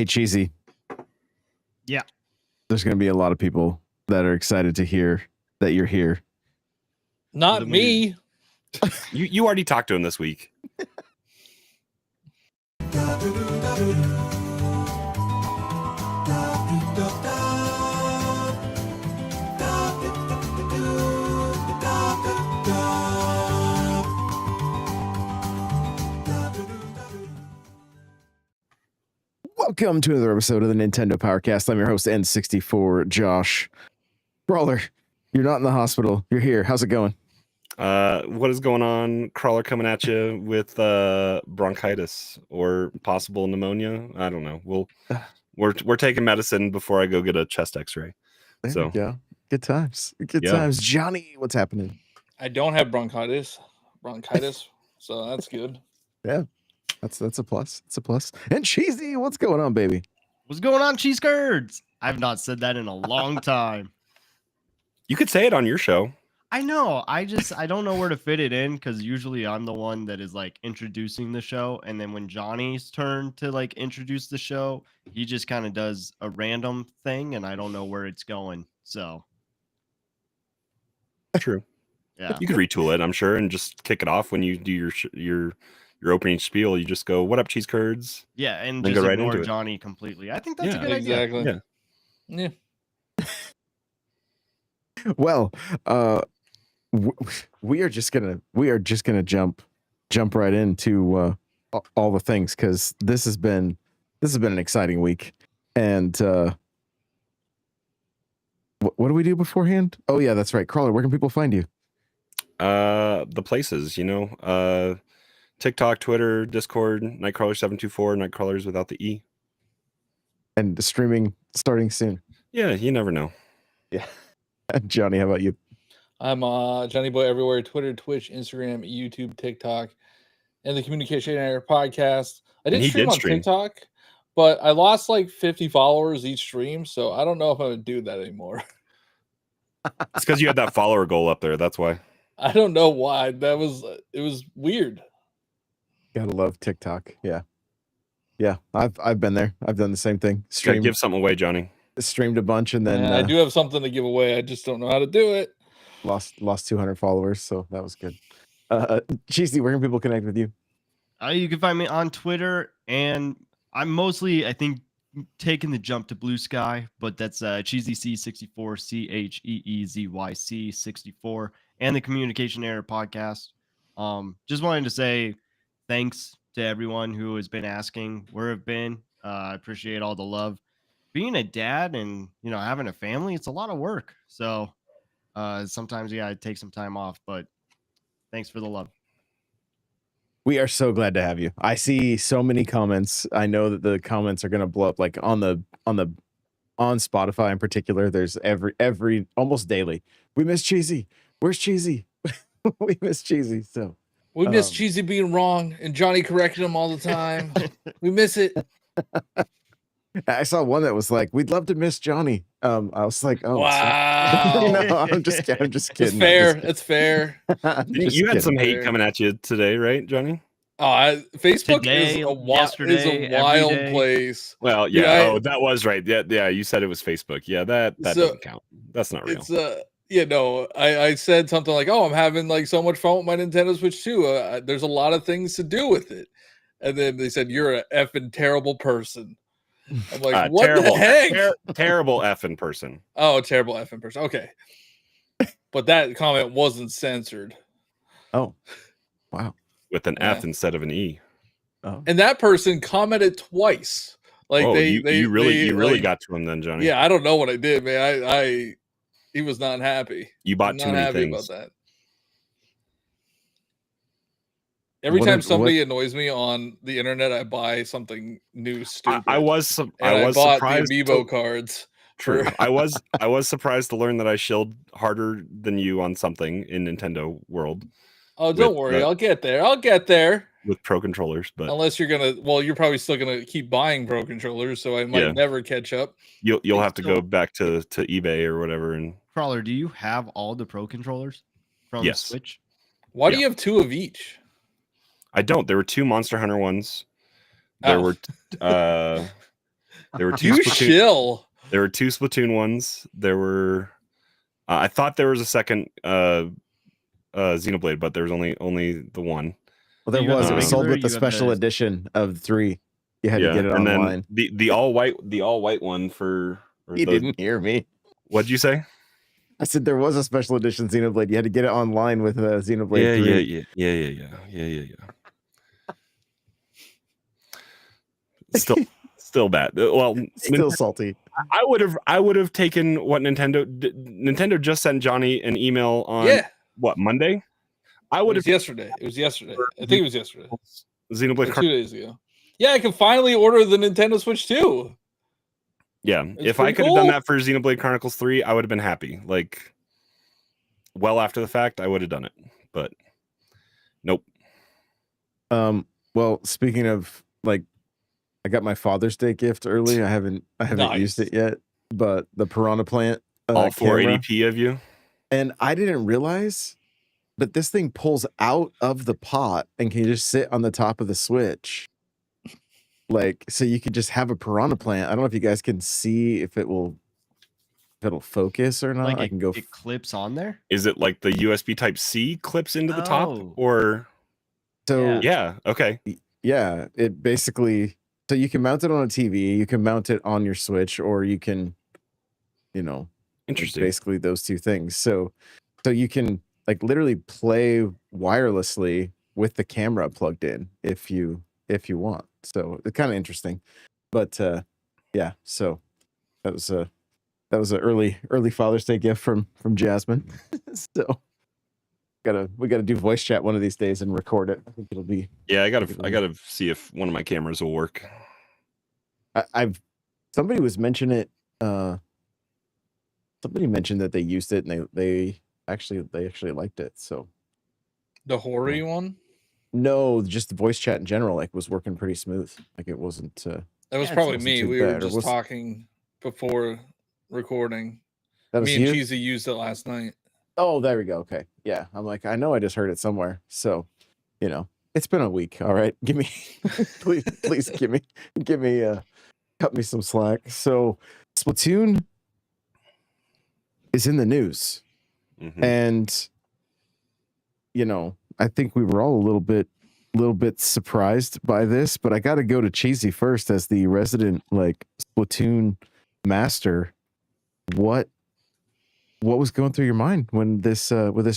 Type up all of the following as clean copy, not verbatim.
Hey, Cheesy. Yeah. There's going to be a lot of people that are excited to hear that you're here. Not me. You already talked to him this week. Welcome to another episode of the Nintendo Powercast. I'm your host, N64, Josh. Brawler, you're not in the hospital. You're here. How's it going? What is going on? Crawler coming at you with bronchitis or possible pneumonia. I don't know. We're taking medicine before I go get a chest X-ray. There we go. Good times. Good times. Johnny, what's happening? I don't have bronchitis, so that's good. Yeah, that's a plus. It's a plus. And Cheesy, what's going on, baby? What's going on, cheese curds? I've not said that in a long time. You could say it on your show. I know. I don't know where to fit it in because usually I'm the one that is like introducing the show, and then when Johnny's turn to like introduce the show, he just kind of does a random thing, and I don't know where it's going. So True. Yeah, You could retool it, I'm sure, and just kick it off when you do your opening spiel. You just go, "What up, cheese curds?" Yeah, and then just go right ignore into it. Johnny completely. I think that's a Yeah, good idea. Exactly. Yeah. Well, we are just gonna jump right into all the things because this has been an exciting week. And what do we do beforehand? Oh yeah, that's right. Crawler, where can people find you? The places, TikTok, Twitter, Discord, Nightcrawler724, Nightcrawlers without the E. And the streaming starting soon. Yeah, you never know. Yeah. Johnny, how about you? I'm Johnny Boy everywhere: Twitter, Twitch, Instagram, YouTube, TikTok, and the Communication Error podcast. I And did he stream did on stream. TikTok, but I lost like 50 followers each stream, so I don't know if I would do that anymore. It's because you had that follower goal up there. That's why. I don't know why. It was weird. Gotta love TikTok. Yeah, I've been there. I've done the same thing. Gotta give something away, Johnny. Streamed a bunch and then I do have something to give away. I just don't know how to do it. lost 200 followers, so that was good. Cheesy, where can people connect with you? You can find me on Twitter, and I'm mostly, I think, taking the jump to Blue Sky, but that's CheezyC64, CheeEezyC 64, and the Communication Error podcast. Just wanted to say thanks to everyone who has been asking where I've been. I appreciate all the love. Being a dad and having a family, it's a lot of work. So sometimes you gotta take some time off, but thanks for the love. We are so glad to have you. I see so many comments. I know that the comments are going to blow up, like on Spotify in particular. There's every almost daily. We miss Cheesy. Where's Cheesy? We miss Cheesy. So We miss Cheesy being wrong and Johnny correcting him all the time. We miss it. I saw one that was like, "We'd love to miss Johnny." I was like, "Oh, wow!" I'm just kidding. It's fair. It's fair. You had some hate coming at you today, right, Johnny? Facebook Today, is a yesterday, wild every day. place. Well, yeah. That was right. Yeah. You said it was Facebook. Yeah, that doesn't count. That's not real. It's I said something like, "Oh, I'm having like so much fun with my Nintendo Switch too. There's a lot of things to do with it." And then they said, "You're a effing terrible person." I'm like, what terrible, the heck? Terrible effing person. Oh, terrible effing person. Okay. But that comment wasn't censored. Oh, wow. With an F instead of an E. Oh. And that person commented twice. Like you really got to him then, Johnny. Yeah, I don't know what I did, man. He was not happy. You bought too many things. About that. Every time somebody annoys me on the internet, I buy something new, stupid. I was bought surprised. The amiibo cards. True. I was surprised to learn that I shilled harder than you on something in Nintendo World. Oh, don't worry, I'll get there. With Pro controllers, but unless you're probably still gonna keep buying Pro controllers, so I might never catch up. You'll have to go back to eBay or whatever. And Crawler, do you have all the Pro controllers from the Switch? Why do you have 2 of each? I don't. There were 2 Monster Hunter ones. There were There were two You Splatoon. chill. There were 2 Splatoon ones. There were. I thought there was a second Xenoblade, but there was only the one. Well, there You have was. the It was sold regular, with the you have special the- edition of 3. You had to get it and online. then the all white one for. You didn't hear me. What'd you say? I said there was a special edition Xenoblade. You had to get it online with Xenoblade 3. Yeah. Still bad. Well, Still salty. I would have taken what Nintendo just sent Johnny an email on what, Monday? I would have yesterday. It was yesterday. I think it was yesterday. Xenoblade Or 2 days ago. Yeah, I can finally order the Nintendo Switch 2. Yeah, It's if I pretty could have done cool. that for Xenoblade Chronicles 3, I would have been happy. Like, well after the fact, I would have done it, but nope. Well, speaking of, like, I got my Father's Day gift early. I haven't used Nice. it yet, but the Piranha Plant All camera. 480p of you. And I didn't realize, but this thing pulls out of the pot and can just sit on the top of the Switch. Like, so you could just have a Piranha Plant. I don't know if you guys can see if it'll focus or not. Like I can go. it clips on there. Is it like the USB Type C clips into the top, Oh. or So yeah, okay, yeah, it basically. So you can mount it on a TV. You can mount it on your Switch, or you can, interesting. basically those two things. So you can like literally play wirelessly with the camera plugged in if you want. So it's kind of interesting, but yeah. So that was an early Father's Day gift from Jasmine. So we gotta do voice chat one of these days and record it. I think it'll be. Yeah, I gotta see if one of my cameras will work. Somebody was mentioning it. Somebody mentioned that they used it and they actually liked it. So The Hori one? no, just the voice chat in general was working pretty smooth. Like it wasn't. That was Yeah, probably wasn't me. too We were bad, or just was- talking before recording. That was Me and you? Cheesy used it last night. Oh, there we go. Okay, yeah. I'm like, I know I just heard it somewhere. So, it's been a week. All right, give me, please give me, cut me some slack. So, Splatoon is in the news, Mhm. and I think we were all a little bit surprised by this. But I got to go to Cheesy first as the resident Splatoon master. What was going through your mind when this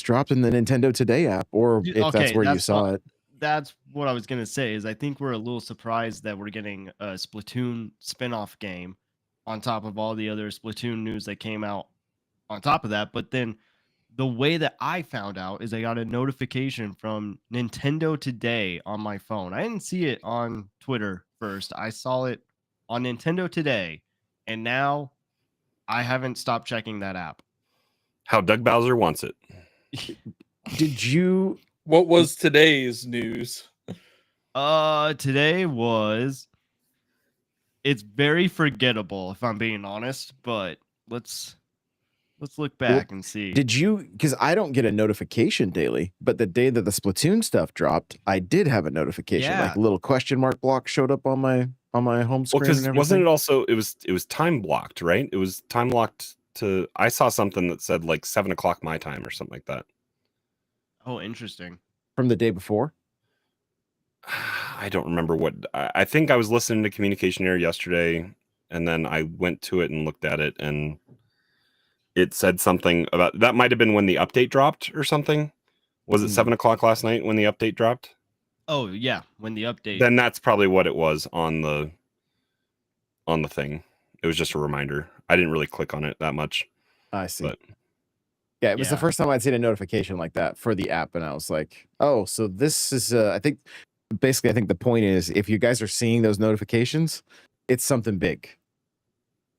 dropped in the Nintendo Today app, or if that's where you saw it? That's what I was gonna say. Is I think we're a little surprised that we're getting a Splatoon spin-off game on top of all the other Splatoon news that came out on top of that. But then the way that I found out is I got a notification from Nintendo Today on my phone. I didn't see it on Twitter first. I saw it on Nintendo Today, and now I haven't stopped checking that app. How Doug Bowser wants it. Did you? What was today's news? Today was. It's very forgettable, if I'm being honest. But let's look back and see. Did you? Because I don't get a notification daily, but the day that the Splatoon stuff dropped, I did have a notification. Yeah. Like a little question mark block showed up on my home screen. Well, because and wasn't everything. it also it was time blocked, right? It was time blocked to. I saw something that said like 7:00 my time or something like that. Oh, interesting. From the day before? I don't remember what. I think I was listening to Communication Air yesterday, and then I went to it and looked at it, and it said something about that. Might have been when the update dropped or something. Was it 7:00 last night when the update dropped? Oh yeah, when the update. Then that's probably what it was on the thing. It was just a reminder. I didn't really click on it that much. I see. But yeah, it was the Yeah. first time I'd seen a notification like that for the app, and I was like, "Oh, so this is." I think the point is, if you guys are seeing those notifications, it's something big.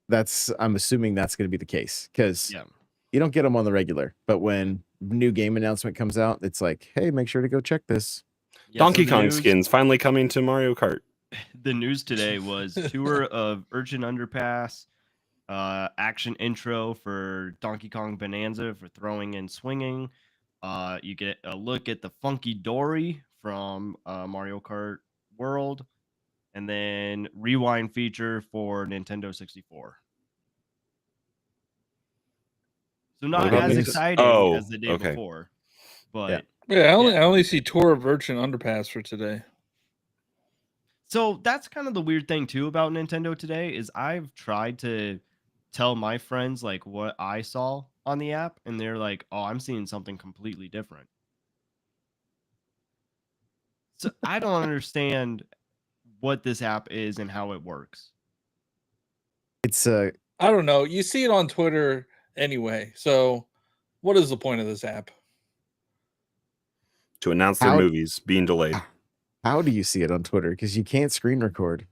I'm assuming that's going to be the case because Yeah. you don't get them on the regular, but when new game announcement comes out, it's like, "Hey, make sure to go check this." Yeah, Donkey so the Kong news- skins finally coming to Mario Kart. The news today was tour of Urchin Underpass, action intro for Donkey Kong Bonanza for throwing and swinging. You get a look at the Funky Dory from Mario Kart World, and then rewind feature for Nintendo 64. So not about as Nintendo? exciting as the day before, but Yeah, I only see Tour of Virtue Underpass for today. so that's kind of the weird thing too about Nintendo today is I've tried to tell my friends like what I saw on the app, and they're like, "Oh, I'm seeing something completely different." So I don't understand what this app is and how it works. It's I don't know. You see it on Twitter anyway. So what is the point of this app? To announce their How- movies being delayed. how do you see it on Twitter? Because you can't screen record,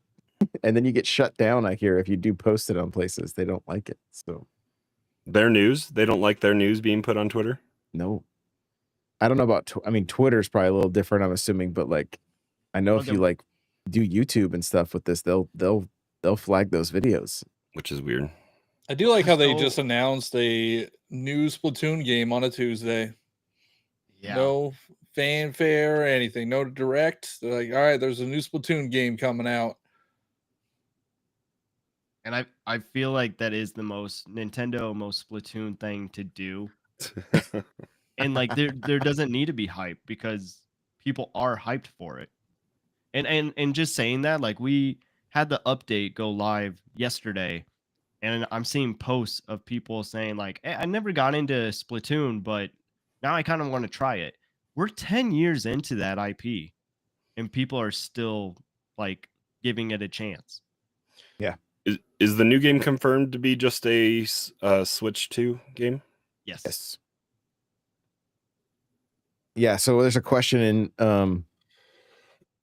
and then you get shut down. I hear if you do post it on places, they don't like it. So Their news, they don't like their news being put on Twitter. no, I don't know about. I mean, Twitter's probably a little different. I'm assuming, but like, I know if you like do YouTube and stuff with this, they'll flag those videos. Which is weird. I do like how they just announced a new Splatoon game on a Tuesday. Yeah. No fanfare or anything. No direct. They're like, all right, there's a new Splatoon game coming out. And I feel like that is the most Splatoon thing to do. And like there doesn't need to be hype because people are hyped for it. And just saying that, like we had the update go live yesterday, and I'm seeing posts of people saying like, hey, I never got into Splatoon, but now I kind of want to try it. We're 10 years into that IP, and people are still like giving it a chance. Yeah. Is the new game confirmed to be just a Switch 2 game? Yes. Yeah. So there's a question in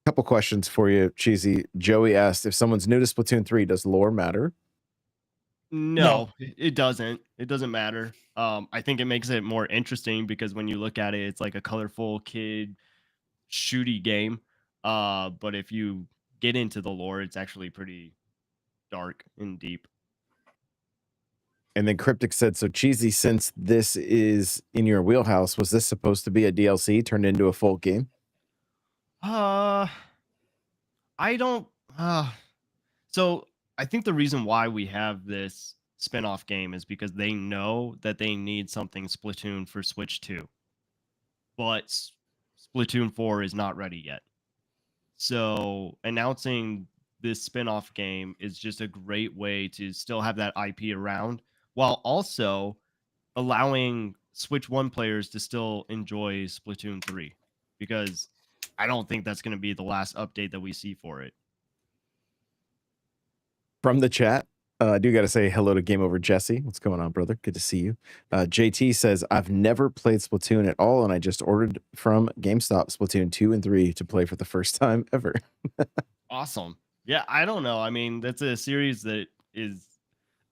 couple questions for you, Cheesy. Joey asked if someone's new to Splatoon 3, does lore matter? No, it doesn't. It doesn't matter. I think it makes it more interesting because when you look at it, it's like a colorful kid shooty game. But if you get into the lore, it's actually pretty dark and deep. And then Cryptic said, so Cheesy, since this is in your wheelhouse, was this supposed to be a DLC turned into a full game? I don't. So I think the reason why we have this spin-off game is because they know that they need something Splatoon for Switch 2. But Splatoon 4 is not ready yet. So announcing this spin-off game is just a great way to still have that IP around while also allowing Switch 1 players to still enjoy Splatoon 3, because I don't think that's going to be the last update that we see for it. From the chat, I do got to say hello to Game Over Jesse. What's going on, brother? Good to see you. JT says, I've never played Splatoon at all, and I just ordered from GameStop Splatoon 2 and 3 to play for the first time ever. Awesome. Yeah, I don't know. I mean, that's a series that is,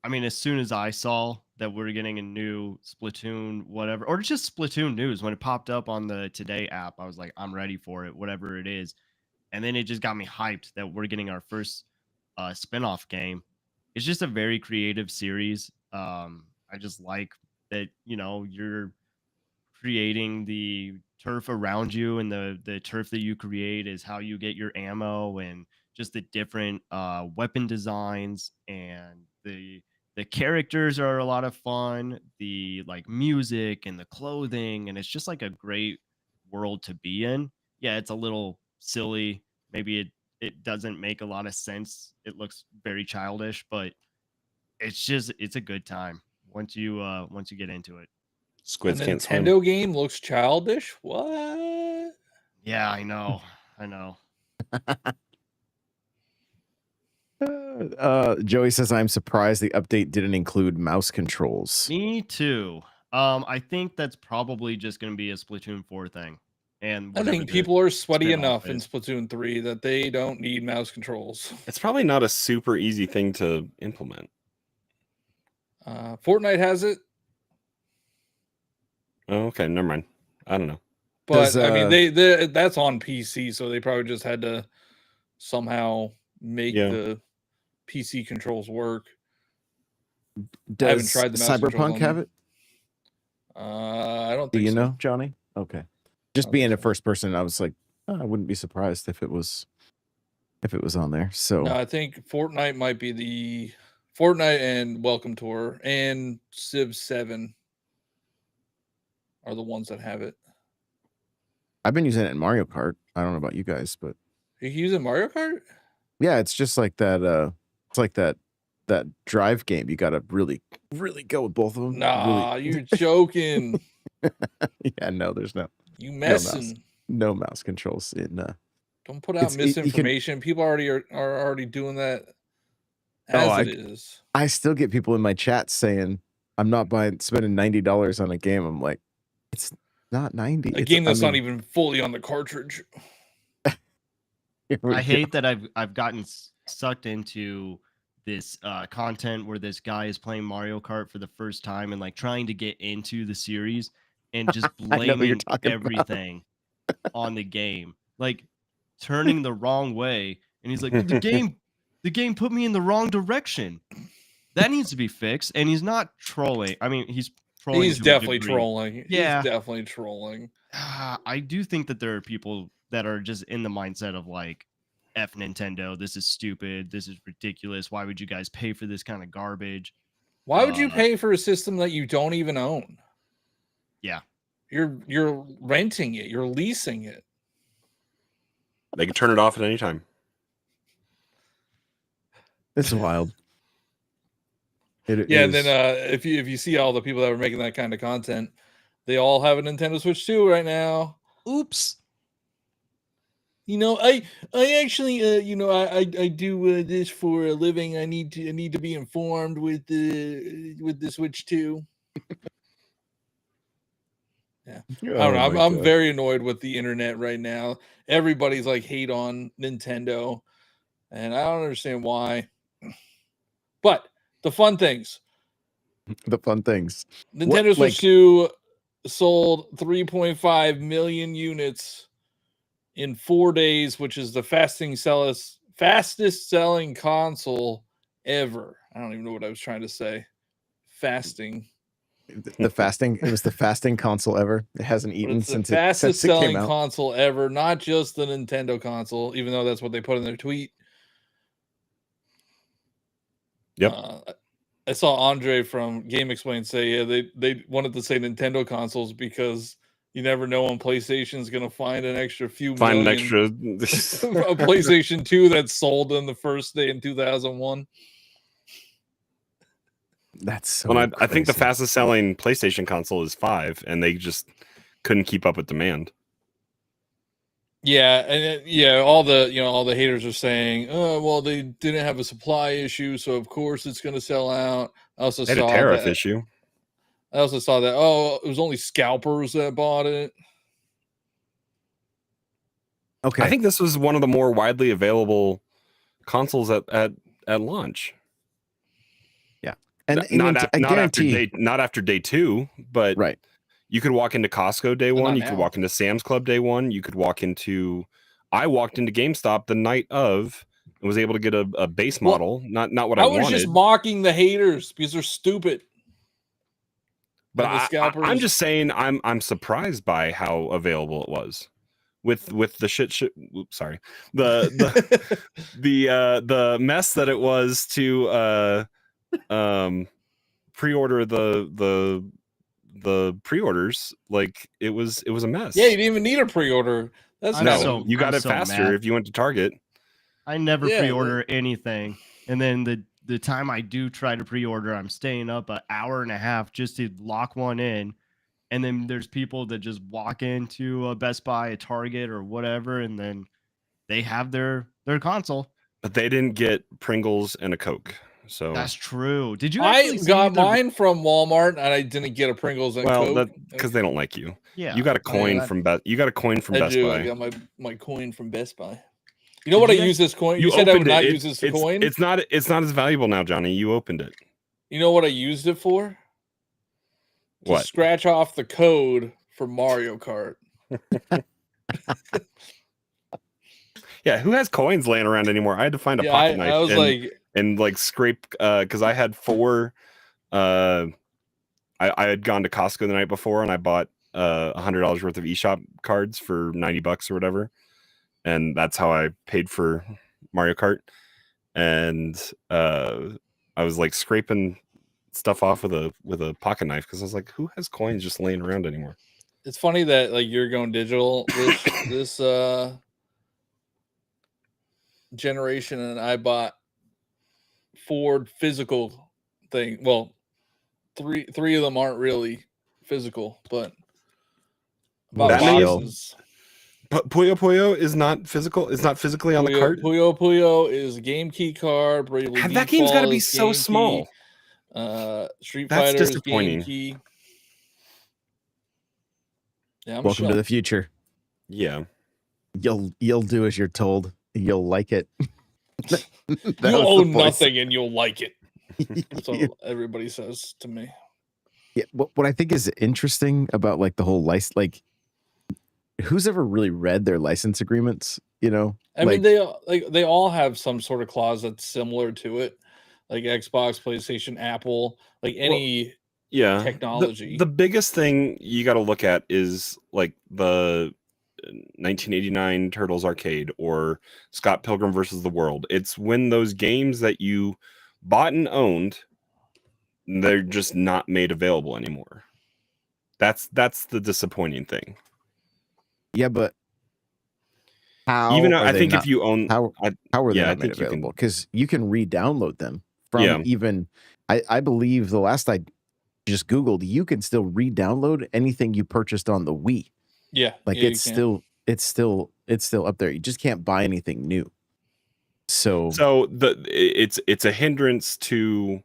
I mean, as soon as I saw that we're getting a new Splatoon, whatever, or just Splatoon news, when it popped up on the Today app, I was like, I'm ready for it, whatever it is. And then it just got me hyped that we're getting our first spin-off game. It's just a very creative series. I just like that, you know, you're creating the turf around you, and the turf that you create is how you get your ammo, and just the different weapon designs, and the characters are a lot of fun, the like music and the clothing, and it's just like a great world to be in. Yeah, it's a little silly. Maybe it doesn't make a lot of sense. It looks very childish, but it's a good time once you get into it. Squids A can't swim. Nintendo game looks childish. What? Yeah, I know. I know. Joey says, I'm surprised the update didn't include mouse controls. Me too. I think that's probably just going to be a Splatoon 4 thing. And I whatever think the people are sweaty spin-off enough in is. Splatoon 3 that they don't need mouse controls. It's probably not a super easy thing to implement. Fortnite has it, Oh, okay, never mind. I don't know. but I mean, they that's on PC, so they probably just had to somehow make the PC controls work. Does I haven't tried the mouse controls Cyberpunk on have them. it? I don't Do think you so. know, Johnny? Okay. Just being a first person, I was like, oh, I wouldn't be surprised if it was. if it was on there. So No, I think Fortnite might be the Fortnite and Welcome Tour and Civ 7 are the ones that have it. I've been using it in Mario Kart. I don't know about you guys, but Are you using Mario Kart? yeah, it's just like that. It's like that drive game. You got to really go with both of them. Nah, you're joking. Yeah, no, there's You mouse. messing. no mouse controls in. Don't put out It's- you can- misinformation. People are already doing that as it is. I still get people in my chat saying I'm not spending $90 on a game. I'm like, it's not 90. A game that's not even fully on the cartridge. I hate that I've gotten sucked into this content where this guy is playing Mario Kart for the first time and like trying to get into the series and just I know what you're blaming talking about. everything on the game, like turning the wrong way. And he's like, the game put me in the wrong direction. That needs to be fixed. And he's not trolling. I mean, he's trolling. He's to a definitely degree. trolling. Yeah. He's definitely trolling. I do think that there are people that are just in the mindset of like, F Nintendo, this is stupid, this is ridiculous, why would you guys pay for this kind of garbage? Why would you pay for a system that you don't even own? Yeah. You're renting it, you're leasing it. They can turn it off at any time. It's wild. And then if you see all the people that were making that kind of content, they all have a Nintendo Switch 2 right now. Oops. You know, I actually, I do this for a living. I need to be informed with the Switch 2. Yeah, I don't know. I'm very annoyed with the internet right now. Everybody's like hate on Nintendo, and I don't understand why. But the fun things. Nintendo Switch 2 sold 3.5 million units in 4 days, which is the fastest selling console ever. I don't even know what I was trying to say. Fasting. It was the fasting console ever. It hasn't eaten since it came out. Fastest selling console ever, not just the Nintendo console, even though that's what they put in their tweet. Yep. I saw Andre from Game Explain say, yeah, they wanted to say Nintendo consoles because you never know when PlayStation's going to find an extra few million. An extra a PlayStation 2 that's sold in the first day in 2001. That's so well, I think the fastest selling PlayStation console is 5, and they just couldn't keep up with demand. Yeah, and all the haters are saying, oh, well, they didn't have a supply issue, so of course it's going to sell out. I also They had saw a tariff issue. I also saw that, it was only scalpers that bought it. Okay. I think this was one of the more widely available consoles at launch. Yeah. And not after day 2, but right. You could walk into Costco day 1, you could walk into Sam's Club day 1, you could walk into I walked into GameStop the night of and was able to get a base model, not what I wanted. I was just mocking the haters because they're stupid. But I'm just saying I'm surprised by how available it was with the sorry. The mess that it was to pre-order the pre-orders. Like it was a mess. Yeah, you didn't even need a pre-order. You got it faster if you went to Target. I never pre-order anything. And then the time I do try to pre-order, I'm staying up an hour and a half just to lock one in. And then there's people that just walk into a Best Buy, a Target, or whatever, and then they have their console. But they didn't get Pringles and a Coke. So that's true. Did you? I got mine from Walmart, and I didn't get a Pringles and Coke. Well, because they don't like you. Yeah, you got a coin from Best Buy. I got my coin from Best Buy. You know what I use this coin? You said I would not use this coin. It's not as valuable now, Johnny. You opened it. You know what I used it for? What? To scratch off the code for Mario Kart. Yeah, who has coins laying around anymore? I had to find a pocket knife. I was scrape because I had 4. I had gone to Costco the night before and I bought $100 worth of eShop cards for $90 or whatever, and that's how I paid for Mario Kart, and I was like scraping stuff off with a pocket knife because I was like, who has coins just laying around anymore? It's funny that like you're going digital this generation, and I bought 4 physical thing. Well, three of them aren't really physical, but That boxes. But Puyo Puyo is not physical. It's not physically on the cart. Puyo Puyo is a game key card. Bravely That game's got to Default be is so game small. Key. Street That's Fighter is disappointing. game key. Yeah, I'm Welcome to shocked. the future. Yeah. You'll do as you're told. You'll like it. You'll own nothing and you'll like it. That's what everybody says to me. Yeah, what I think is interesting about like the whole license, like who's ever really read their license agreements? You know, I mean, they all have some sort of clause that's similar to it, like Xbox, PlayStation, Apple, like any technology. The biggest thing you got to look at is like the 1989 Turtles Arcade or Scott Pilgrim versus the World. It's when those games that you bought and owned, they're just not made available anymore. That's the disappointing thing. Yeah, but how? Even I think if you own how are they not made I think available? Because you can re-download them from even. I believe the last I just Googled, you can still re-download anything you purchased on the Wii. Yeah, like it's still up there. You just can't buy anything new. So it's a hindrance to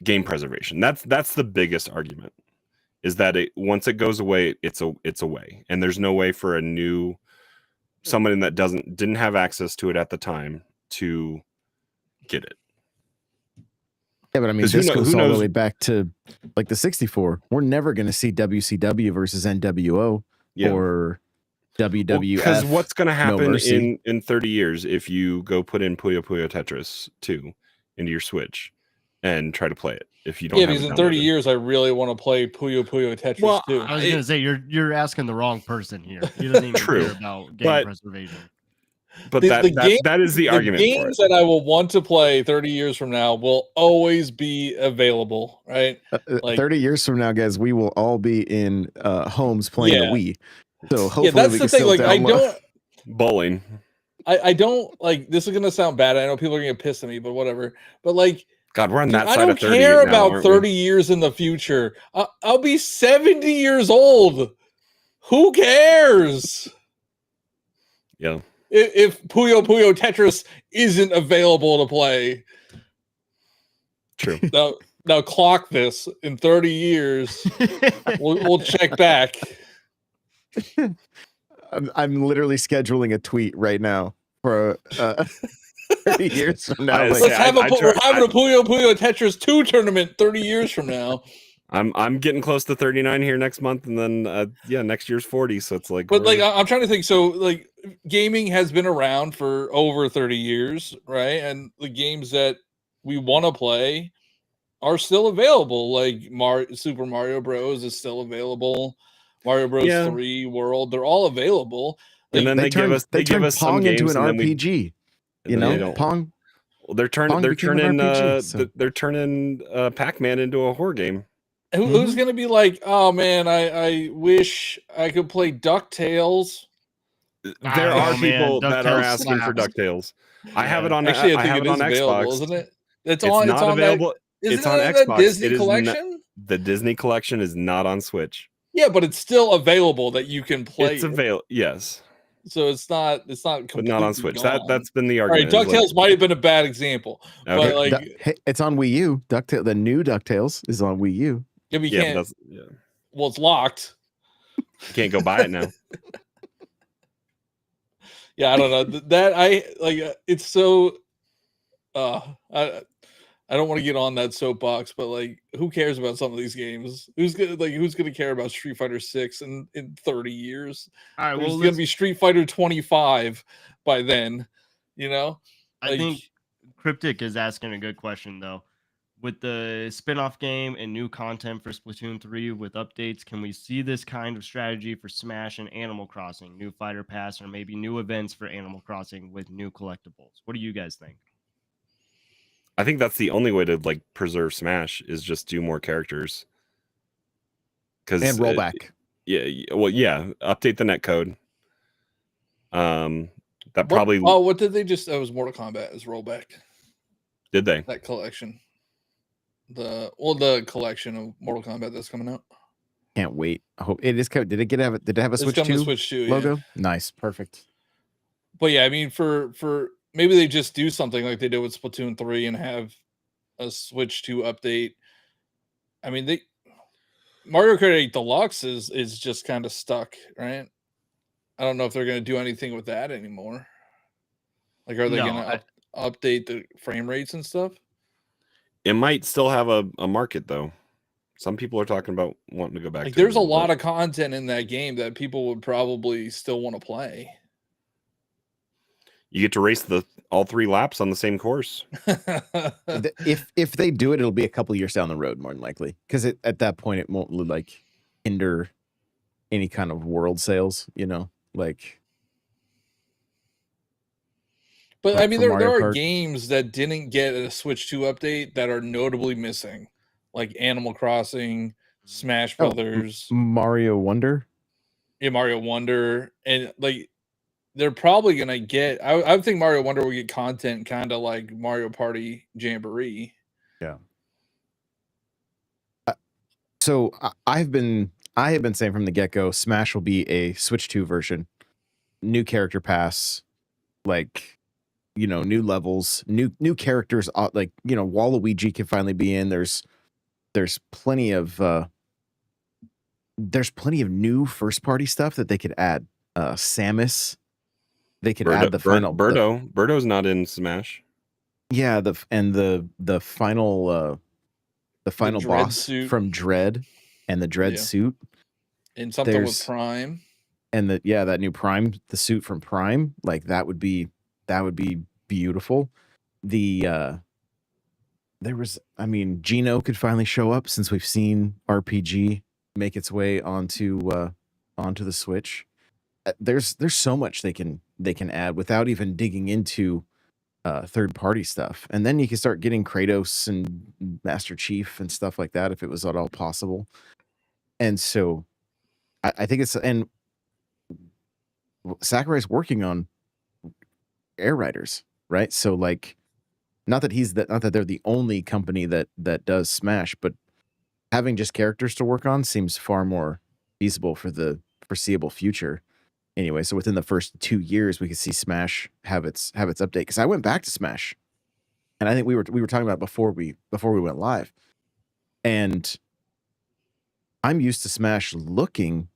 game preservation. That's the biggest argument. Is that once it goes away, it's away, and there's no way for someone that didn't have access to it at the time to get it. Yeah, but I mean, this goes all the way back to like the 64. We're never going to see WCW versus NWO or WWF. Because what's going to happen in 30 years if you go put in Puyo Puyo Tetris 2 into your Switch and try to play it? If you don't, because in 30 years, I really want to play Puyo Puyo Tetris 2. I was going to say you're asking the wrong person here. He doesn't even care about game preservation. But that is the argument. The games that I will want to play 30 years from now will always be available, right? 30 years from now, guys, we will all be in homes playing a Wii. So hopefully, that's the thing. Like, I don't bowling. I don't like. This is gonna sound bad. I know people are gonna get pissed at me, but whatever. But like, God, we're on that side of 30. I don't care about 30 years in the future. I'll be 70 years old. Who cares? Yeah. If Puyo Puyo Tetris isn't available to play. True. Now clock this. In 30 years, we'll check back. I'm literally scheduling a tweet right now for 30 years from now. We're having a Puyo Puyo Tetris 2 tournament 30 years from now. I'm getting close to 39 here next month, and then next year's 40. So it's like, but like I'm trying to think. So like, gaming has been around for over 30 years, right? And the games that we want to play are still available. Like Super Mario Bros. Is still available. Mario Bros. 3 World, they're all available. Like, and then they give us Pong some games into an and RPG. You know, Pong. Well, they're turning Pac-Man into a horror game. Who's gonna be like, oh man, I wish I could play DuckTales. There are people that are asking for DuckTales. I have it on. Actually, I have it on Xbox, isn't it? It's not available. It's on Xbox. Disney collection. The Disney collection is not on Switch. Yeah, but it's still available that you can play. It's available. Yes. So it's not. But not on Switch. Gone. That's been the argument. All right, DuckTales might have been a bad example, okay. but like, it's on Wii U. The new DuckTales is on Wii U. Yeah, we can't. Well, it's locked. You can't go buy it now. Yeah, I don't know that. It's so. I don't want to get on that soapbox, but like, who cares about some of these games? Who's gonna care about Street Fighter 6 in 30 years? All right, There's gonna be Street Fighter 25 by then. You know, I think Cryptic is asking a good question though. with the spin-off game and new content for Splatoon 3 with updates, can we see this kind of strategy for Smash and Animal Crossing, new fighter pass, or maybe new events for Animal Crossing with new collectibles? What do you guys think? I think that's the only way to like preserve Smash is just do more characters. And rollback. Well, yeah, update the netcode. That What, probably what did they just? That was Mortal Kombat as rollback. did they? That collection. The collection of Mortal Kombat that's coming out. Can't wait. I hope it is. Did it have a It's Switch coming to 2 Switch 2 logo? Yeah. Nice, perfect. But yeah, I mean, for maybe they just do something like they did with Splatoon 3 and have a Switch 2 update. I mean, Mario Kart 8 Deluxe is just kind of stuck, right? I don't know if they're going to do anything with that anymore. Like, are they going to update the frame rates and stuff? It might still have a market though. Some people are talking about wanting to go back. Like, there's a lot of content in that game that people would probably still want to play. You get to race all 3 laps on the same course. If they do it, it'll be a couple years down the road, more than likely, because at that point it won't like hinder any kind of world sales, you know, like. But I mean, there are Kart. games that didn't get a Switch 2 update that are notably missing, like Animal Crossing, Smash Brothers, Mario Wonder. Yeah, Mario Wonder, and like they're probably gonna get. I think Mario Wonder will get content kind of like Mario Party Jamboree. Yeah. So I have been saying from the get-go, Smash will be a Switch 2 version, new character pass, like, you know, new levels, new characters, like, you know, Waluigi can finally be in. There's plenty of new first party stuff that they could add. Samus, they could add the final Birdo's not in Smash. Yeah, the final boss suit from Dread and the Dread suit. And something with Prime. And that new Prime, the suit from Prime, like that would be beautiful. There was, I mean, Gino could finally show up since we've seen RPG make its way onto the Switch. There's so much they can add without even digging into third party stuff, and then you can start getting Kratos and Master Chief and stuff like that if it was at all possible. And so I think and Sakurai's working on Air Riders, right? So like, not that they're the only company that does Smash, but having just characters to work on seems far more feasible for the foreseeable future. Anyway, so within the first 2 years, we could see Smash have its update. Because I went back to Smash, and I think we were talking about it before we went live, and I'm used to Smash looking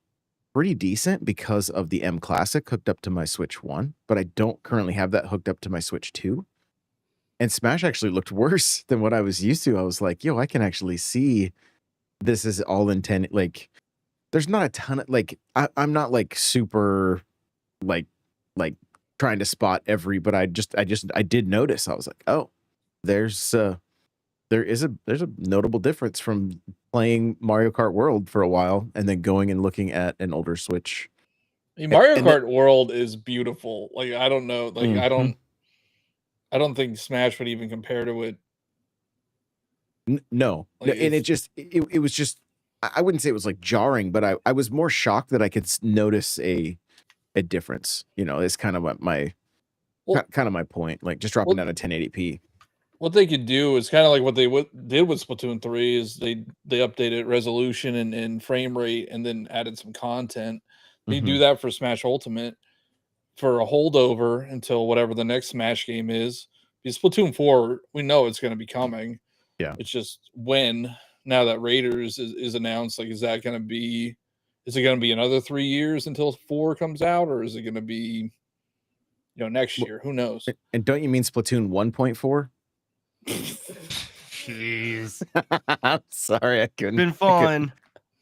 pretty decent because of the M Classic hooked up to my Switch 1, but I don't currently have that hooked up to my Switch 2. And Smash actually looked worse than what I was used to. I was like, yo, I can actually see this is all intended. Like, there's not a ton of, like, I'm not like super like trying to spot but I did notice. I was like, oh, there is a notable difference from playing Mario Kart World for a while and then going and looking at an older Switch. I mean, Mario Kart World is beautiful. Like, I don't know, like Mm-hmm. I don't think Smash would even compare to it. No, like, and it was just, I wouldn't say it was like jarring, but I was more shocked that I could notice a difference. You know, it's kind of what my point. Like, just dropping down to 1080p. What they could do is kind of like what they did with Splatoon 3 is they updated resolution and frame rate and then added some content. They do that for Smash Ultimate for a holdover until whatever the next Smash game is. Because Splatoon 4, we know it's going to be coming. Yeah. It's just when, now that Raiders is announced, like, is it going to be another 3 years until 4 comes out, or is it going to be, next year? Who knows? And don't you mean Splatoon 1.4? Jeez. I'm sorry, I couldn't. Been fun.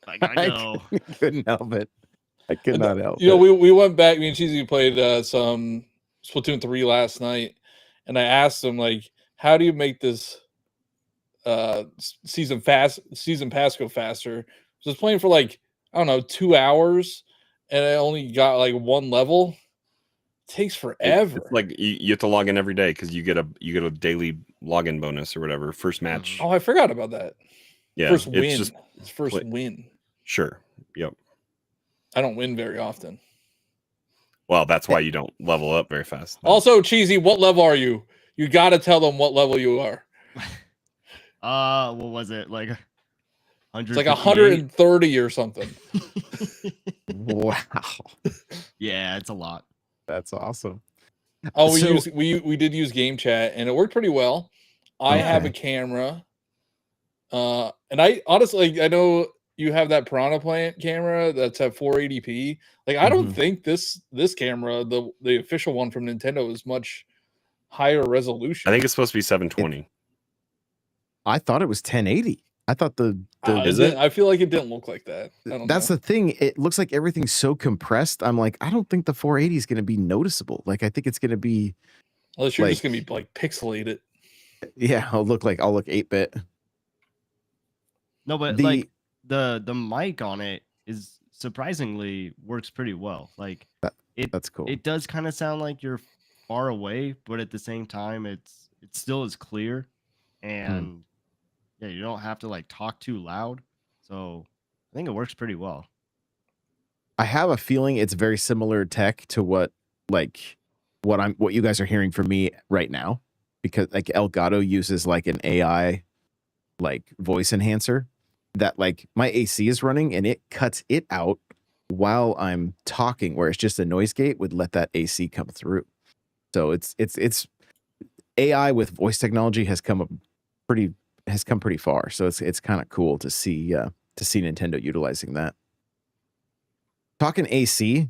I know. I couldn't help it. I could not help it. it. We went back, me and Cheesy played some Splatoon 3 last night, and I asked him, like, how do you make this season pass go faster. So I was playing for like, I don't know, 2 hours, and I only got like one level. It takes forever. It's like you have to log in every day because you get a daily login bonus or whatever. First match. Oh, I forgot about that. Yeah, First it's win. just It's first play- win. Sure. Yep. I don't win very often. Well, that's why you don't level up very fast. then. Also, Cheesy, what level are you? You got to tell them what level you are. What was it? Like It's like 158? 130 or something. Wow, Yeah, it's a lot. that's awesome. Oh, So- we did use game chat, and it worked pretty well. I have a camera, and I honestly, I know you have that Piranha Plant camera that's at 480p. Like, I don't Mhm. think this camera, the official one from Nintendo, is much higher resolution. I think it's supposed to be 720. I thought it was 1080. I thought the Is it? I feel like it didn't look like that. I don't that's know. the thing. It looks like everything's so compressed. I'm like, I don't think the 480 is going to be noticeable. Like, I think it's going to be, Unless you're just like- gonna be like pixelated. yeah, I'll look 8-bit. No, but The- like the mic on it is surprisingly works pretty well. Like That's cool. it does kind of sound like you're far away, but at the same time, it still is clear, and yeah, you don't have to like talk too loud. So I think it works pretty well. I have a feeling it's very similar tech to what you guys are hearing from me right now, because like Elgato uses like an AI like voice enhancer that like my AC is running and it cuts it out while I'm talking, where it's just a noise gate would let that AC come through. So it's AI with voice technology has come pretty far. So it's kind of cool to see Nintendo utilizing that. Talking AC,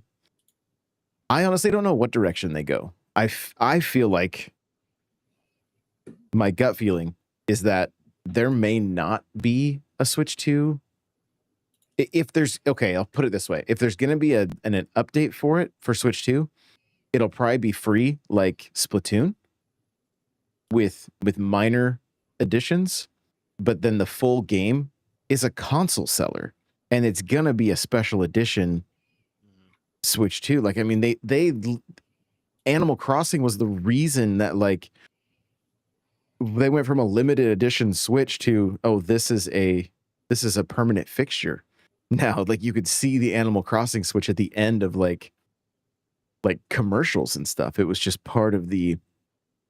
I honestly don't know what direction they go. I feel like my gut feeling is that there may not be a Switch 2. If there's, okay, I'll put it this way. If there's going to be an update for it for Switch 2, it'll probably be free like Splatoon with minor additions, but then the full game is a console seller and it's going to be a special edition Switch 2. Like, I mean, they Animal Crossing was the reason that like they went from a limited edition Switch to, oh, this is a permanent fixture. Now, like you could see the Animal Crossing Switch at the end of like commercials and stuff. It was just part of the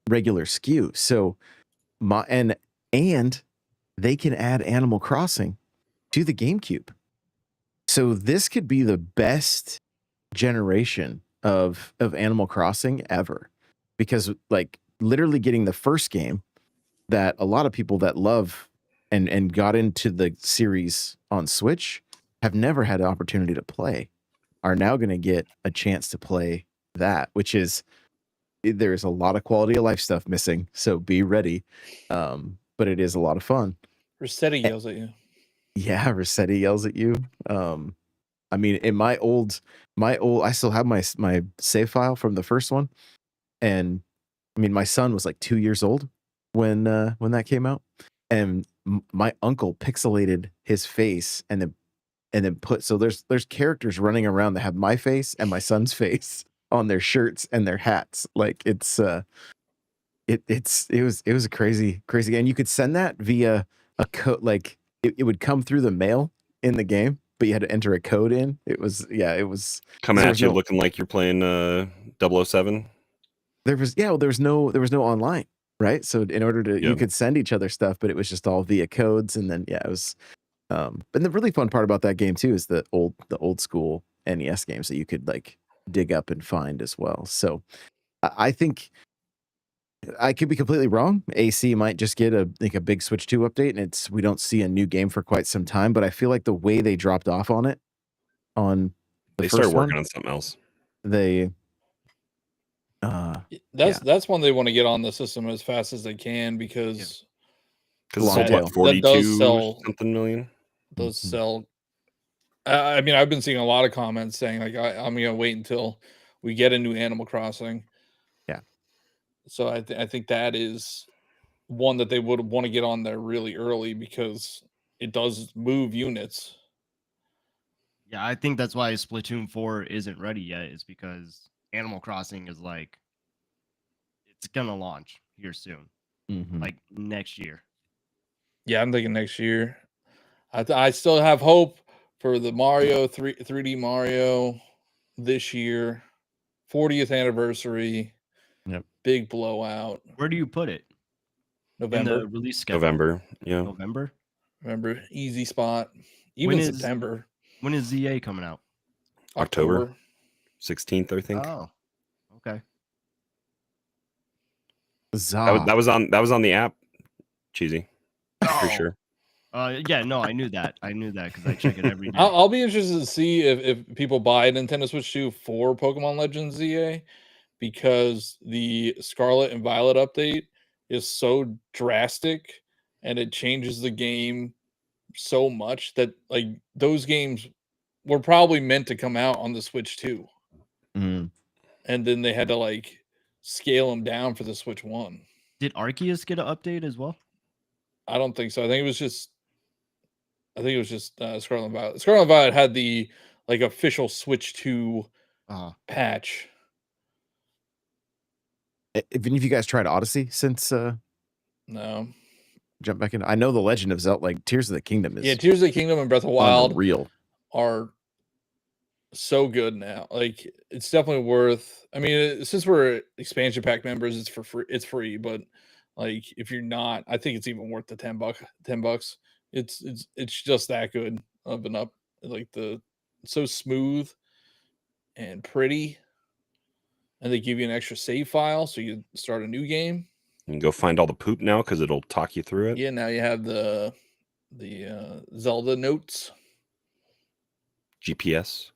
regular SKU. So and they can add Animal Crossing to the GameCube. So this could be the best generation of Animal Crossing ever, because like literally getting the first game that a lot of people that love and got into the series on Switch have never had the opportunity to play are now going to get a chance to play that, which is, there's a lot of quality of life stuff missing, so be ready. But it is a lot of fun. Rossetti yells at you. Yeah, Rossetti yells at you. I mean, in my old, I still have my save file from the first one, and I mean, my son was like 2 years old when that came out, and my uncle pixelated his face and then put, so there's characters running around that have my face and my son's face on their shirts and their hats. Like it was a crazy, and you could send that via a code. Like it would come through the mail in the game, but you had to enter a code in. It was Coming there at was you no- looking like you're playing 007. there was no online, right? So in order to, you Yep. could send each other stuff, but it was just all via codes. And then it was but the really fun part about that game too is the old school NES games that you could like dig up and find as well. So I think I could be completely wrong. AC might just get a big Switch 2 update, and we don't see a new game for quite some time. But I feel like the way they dropped off on it, on the They first started working one, on something else. they That's one they want to get on the system as fast as they can, because Because it's Long sold, tail. what, That 42 does sell- something million? those Mhm. sell. I mean, I've been seeing a lot of comments saying like, I'm gonna wait until we get a new Animal Crossing. Yeah. So I think that is one that they would want to get on there really early because it does move units. Yeah, I think that's why Splatoon 4 isn't ready yet, is because Animal Crossing is like, it's gonna launch here soon, Mhm. like next year. Yeah, I'm thinking next year. I still have hope for the Mario 3D Mario this year, 40th anniversary. Yep. Big blowout. Where do you put it in November. the release schedule? November. Yeah. November. Remember, easy spot. Even When is September, when is ZA coming out? October 16th, I think. Oh, okay. Huzzah. That was on the app. Cheesy. For Oh, sure. yeah, no, I knew that. I knew that because I check it every day. I'll be interested to see if people buy a Nintendo Switch 2 for Pokemon Legends ZA, because the Scarlet and Violet update is so drastic and it changes the game so much that like those games were probably meant to come out on the Switch 2, Mm. and then they had to like scale them down for the Switch 1. Did Arceus get an update as well? I don't think so. I think it was just Scarlet and Violet. Scarlet and Violet had the like official Switch 2 patch. Have any of you guys tried Odyssey since No. jump back in? I know the Legend of Zelda, like Tears of the Kingdom, is Yeah, Tears of the Kingdom and Breath of the Wild unreal. are so good now. Like it's definitely worth. I mean, since we're expansion pack members, it's for free. It's free, but like if you're not, I think it's even worth the $10. It's just that good up and up. Like it's so smooth and pretty, and they give you an extra save file so you start a new game. You can go find all the poop now because it'll talk you through it. Yeah, now you have the Zelda notes. GPS.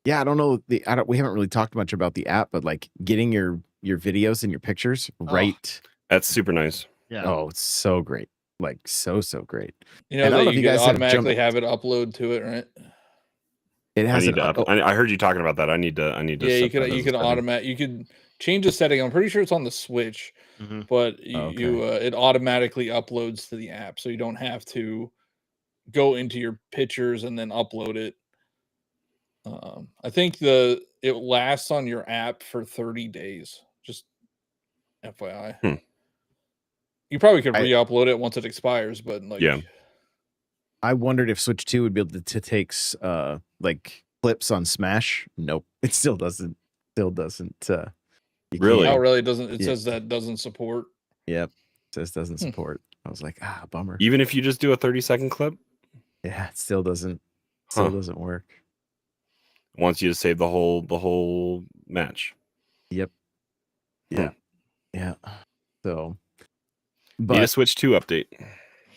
Yeah, I don't know. We haven't really talked much about the app, but like getting your videos and your pictures right. That's super nice. Yeah. Oh, it's so great. Like so great. You know And I don't that know if you you could guys have automatically jumped- have it upload to it, right? It I has need an to I heard you talking about that. I need to. Yeah, you set that as can a setting. automate. You could change the setting. I'm pretty sure it's on the Switch, Mhm. but Okay. it automatically uploads to the app, so you don't have to go into your pictures and then upload it. I think it lasts on your app for 30 days. Just FYI. Hmm. You probably could I- re-upload it once it expires, but like Yeah. I wondered if Switch 2 would be able to take like clips on Smash. Nope. It still doesn't. You Really? oh can't. really doesn't it Yeah. says that doesn't support. Yep. It says doesn't support. I was like, bummer. Even if you just do a 30-second clip, Yeah, it still doesn't work. wants you to save the whole match. Yep. Yeah. Yeah. So Need a but Switch 2 update.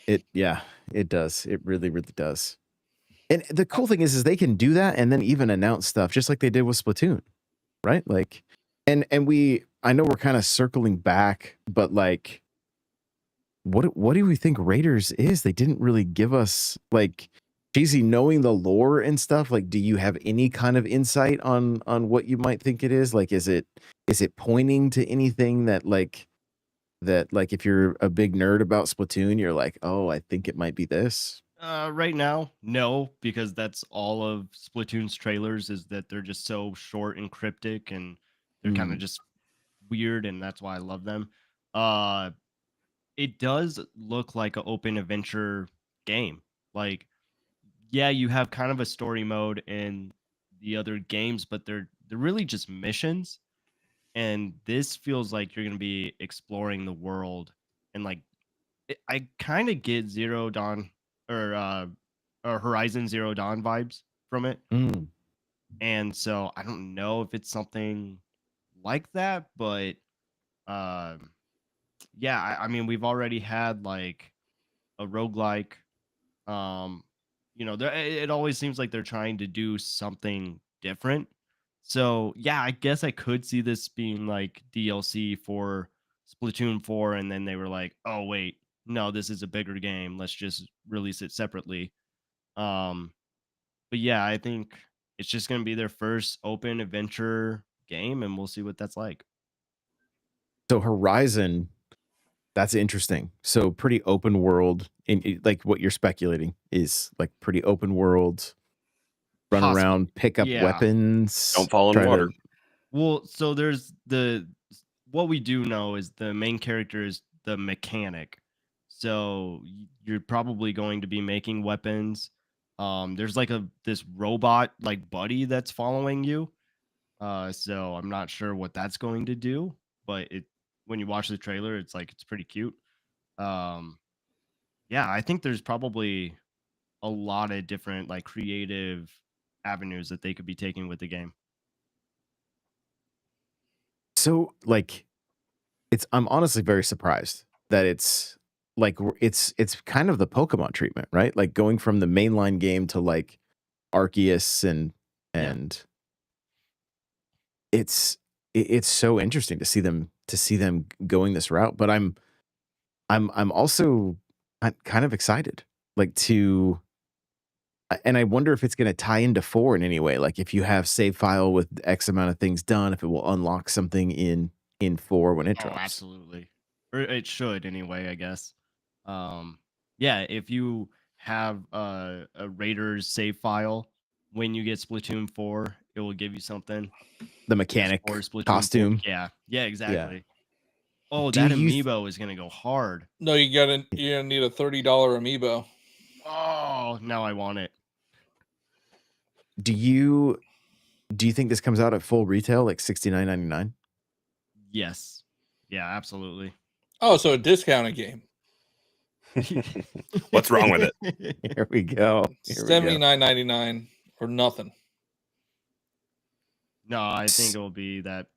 it does. It really, really does. And the cool thing is they can do that and then even announce stuff just like they did with Splatoon, right? Like, and I know we're kind of circling back, but like, what do we think Raiders is? They didn't really give us like, Cheesy, knowing the lore and stuff. Like, do you have any kind of insight on what you might think it is? Like, is it pointing to anything that if you're a big nerd about Splatoon, you're like, oh, I think it might be this. Right now, no, because that's all of Splatoon's trailers, is that they're just so short and cryptic, and they're kind of just weird, and that's why I love them. It does look like an open adventure game. Like, yeah, you have kind of a story mode in the other games, but they're really just missions. And this feels like you're going to be exploring the world, and like I kind of get Zero Dawn or Horizon Zero Dawn vibes from it. And so I don't know if it's something like that, but yeah, I mean, we've already had like a roguelike. It always seems like they're trying to do something different. So yeah, I guess I could see this being like DLC for Splatoon 4, and then they were like, oh wait, no, this is a bigger game. Let's just release it separately. But yeah, I think it's just gonna be their first open adventure game, and we'll see what that's like. So Horizon, That's interesting. So pretty open world like what you're speculating is like pretty open world, run Possibly. around, pick up Yeah. weapons. Don't fall in try to- water. Well, so there's what we do know is the main character is the mechanic. So you're probably going to be making weapons. There's like this robot like buddy that's following you. So I'm not sure what that's going to do, but when you watch the trailer, it's pretty cute. Yeah, I think there's probably a lot of different like creative avenues that they could be taking with the game. So like I'm honestly very surprised that it's like it's kind of the Pokemon treatment, right? Like going from the mainline game to like Arceus and it's so interesting to see them going this route. But I'm also kind of excited like to and I wonder if it's going to tie into 4 in any way. Like if you have save file with X amount of things done, if it will unlock something in 4 when it Oh, drops. absolutely. Or it should anyway, I guess. Yeah, if you have a Raiders save file when you get Splatoon 4, it will give you something. The just mechanic for Splatoon 4. costume. Yeah, exactly. Oh, Do that you amiibo is gonna go hard. No, you're gonna need a $30 amiibo. Oh, now I want it. Do you think this comes out at full retail like $69.99? Yes. Yeah, absolutely. Oh, so a discounted game. What's wrong with it? Here we go. $79.99 or nothing. No, I think it will be that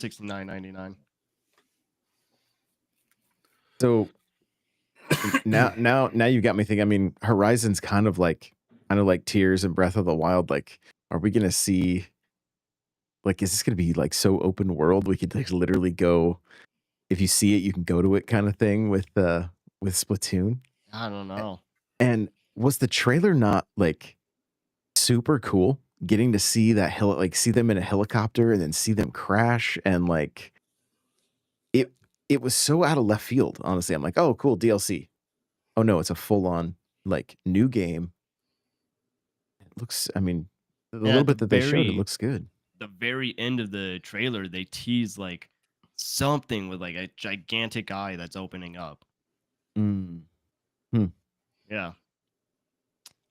$69.99. So now you've got me thinking. I mean, Horizon's kind of like Tears and Breath of the Wild. Like, are we gonna see? Like, is this gonna be like so open world? We could like literally go. If you see it, you can go to it, kind of thing with Splatoon. I don't know. And was the trailer not like super cool? Getting to see that see them in a helicopter and then see them crash and like it was so out of left field. Honestly, I'm like, oh, cool DLC. Oh no, it's a full on like new game. It looks. I mean, the little bit that they showed, it looks good. The very end of the trailer, they tease like something with like a gigantic eye that's opening up. Yeah.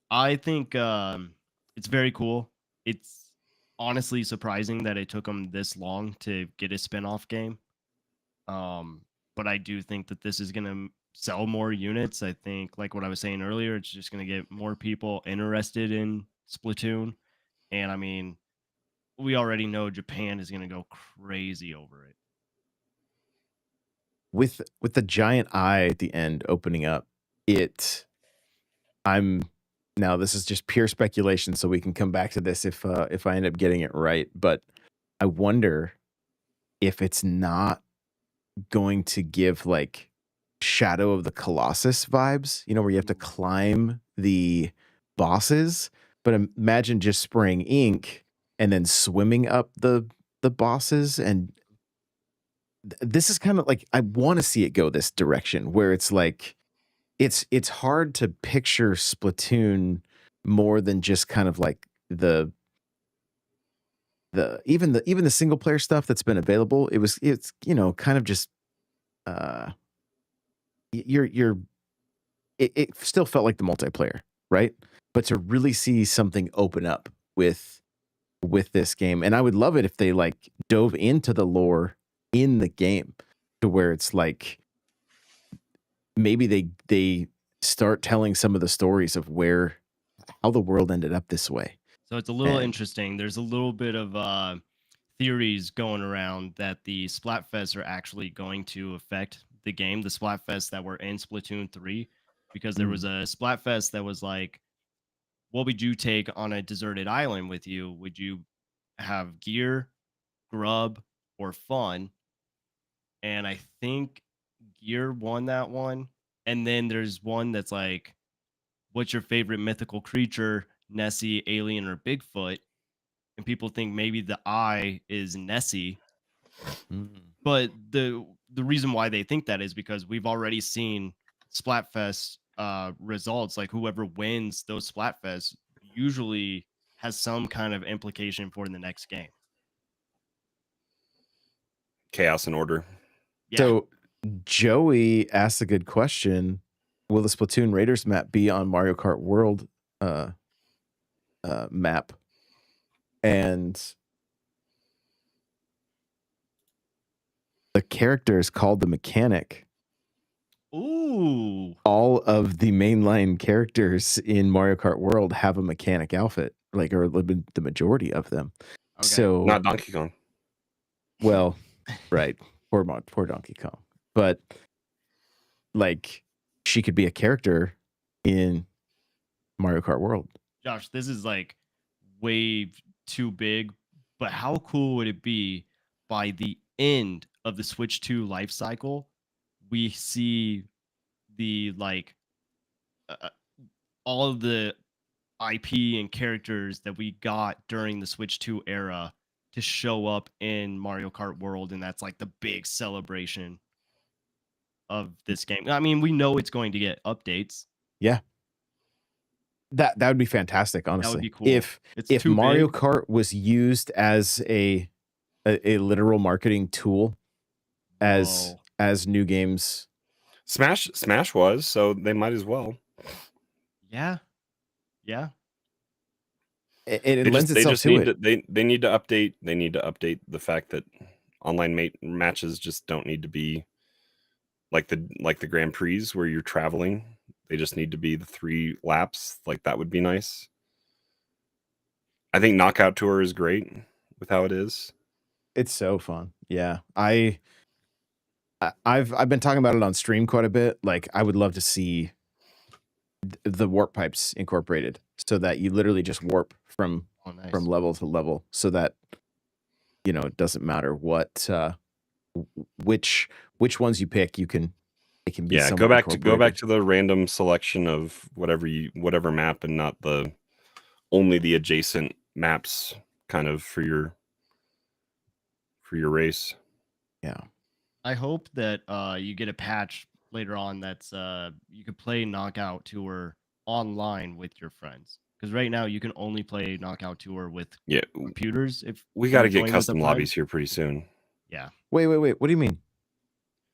I think it's very cool. It's honestly surprising that it took them this long to get a spin-off game. But I do think that this is going to sell more units. I think, like what I was saying earlier, it's just going to get more people interested in Splatoon. And I mean, we already know Japan is going to go crazy over it. With the giant eye at the end opening up, now this is just pure speculation, so we can come back to this if I end up getting it right. But I wonder if it's not going to give like Shadow of the Colossus vibes, where you have to climb the bosses, but imagine just spraying ink and then swimming up the bosses. And this is kind of like, I want to see it go this direction where it's like it's hard to picture Splatoon more than just kind of like the even the single player stuff that's been available. It's kind of just it still felt like the multiplayer, right? But to really see something open up with this game, and I would love it if they like dove into the lore in the game to where it's like maybe they start telling some of the stories of how the world ended up this way. So it's a little interesting. There's a little bit of theories going around that the Splatfests are actually going to affect the game, the Splatfests that were in Splatoon 3, because there was a Splatfest that was like, what would you take on a deserted island with you? Would you have gear, grub, or fun? And I think gear won that one. And then there's one that's like, what's your favorite mythical creature, Nessie, alien, or Bigfoot? And people think maybe the eye is Nessie. But the reason why they think that is because we've already seen Splatfest results. Like whoever wins those Splatfests usually has some kind of implication for the next game. Chaos and order. Yeah. So Joey asked a good question. Will the Splatoon Raiders map be on Mario Kart World map? And the character is called the Mechanic. Ooh. All of the mainline characters in Mario Kart World have a mechanic outfit, like, or the majority of them. Okay. So Not Donkey Kong. well, right, poor Donkey Kong, but like she could be a character in Mario Kart World. Josh, this is like way too big, but how cool would it be by the end of the Switch 2 life cycle, we see the like all of the IP and characters that we got during the Switch 2 era to show up in Mario Kart World, and that's like the big celebration of this game. I mean, we know it's going to get updates. Yeah, that would be fantastic. Honestly, That would be cool. If too Mario big. Kart was used as a literal marketing tool, as new games. Smash was, so they might as well. Yeah. It lends itself to it. They need to update. They need to update the fact that online matches just don't need to be like the Grand Prix where you're traveling. They just need to be the 3 laps. Like that would be nice. I think Knockout Tour is great with how it is. It's so fun. Yeah, I've been talking about it on stream quite a bit. Like, I would love to see the warp pipes incorporated, so that you literally just warp from level to level, so that it doesn't matter what which ones you pick, it can be. Yeah, go back to the random selection of whatever map, and not only the adjacent maps kind of for your race. Yeah. I hope that you get a patch later on that's you could play Knockout Tour online with your friends. Because right now you can only play Knockout Tour with computers. If we got to get custom lobbies here pretty soon. Yeah. Wait. What do you mean?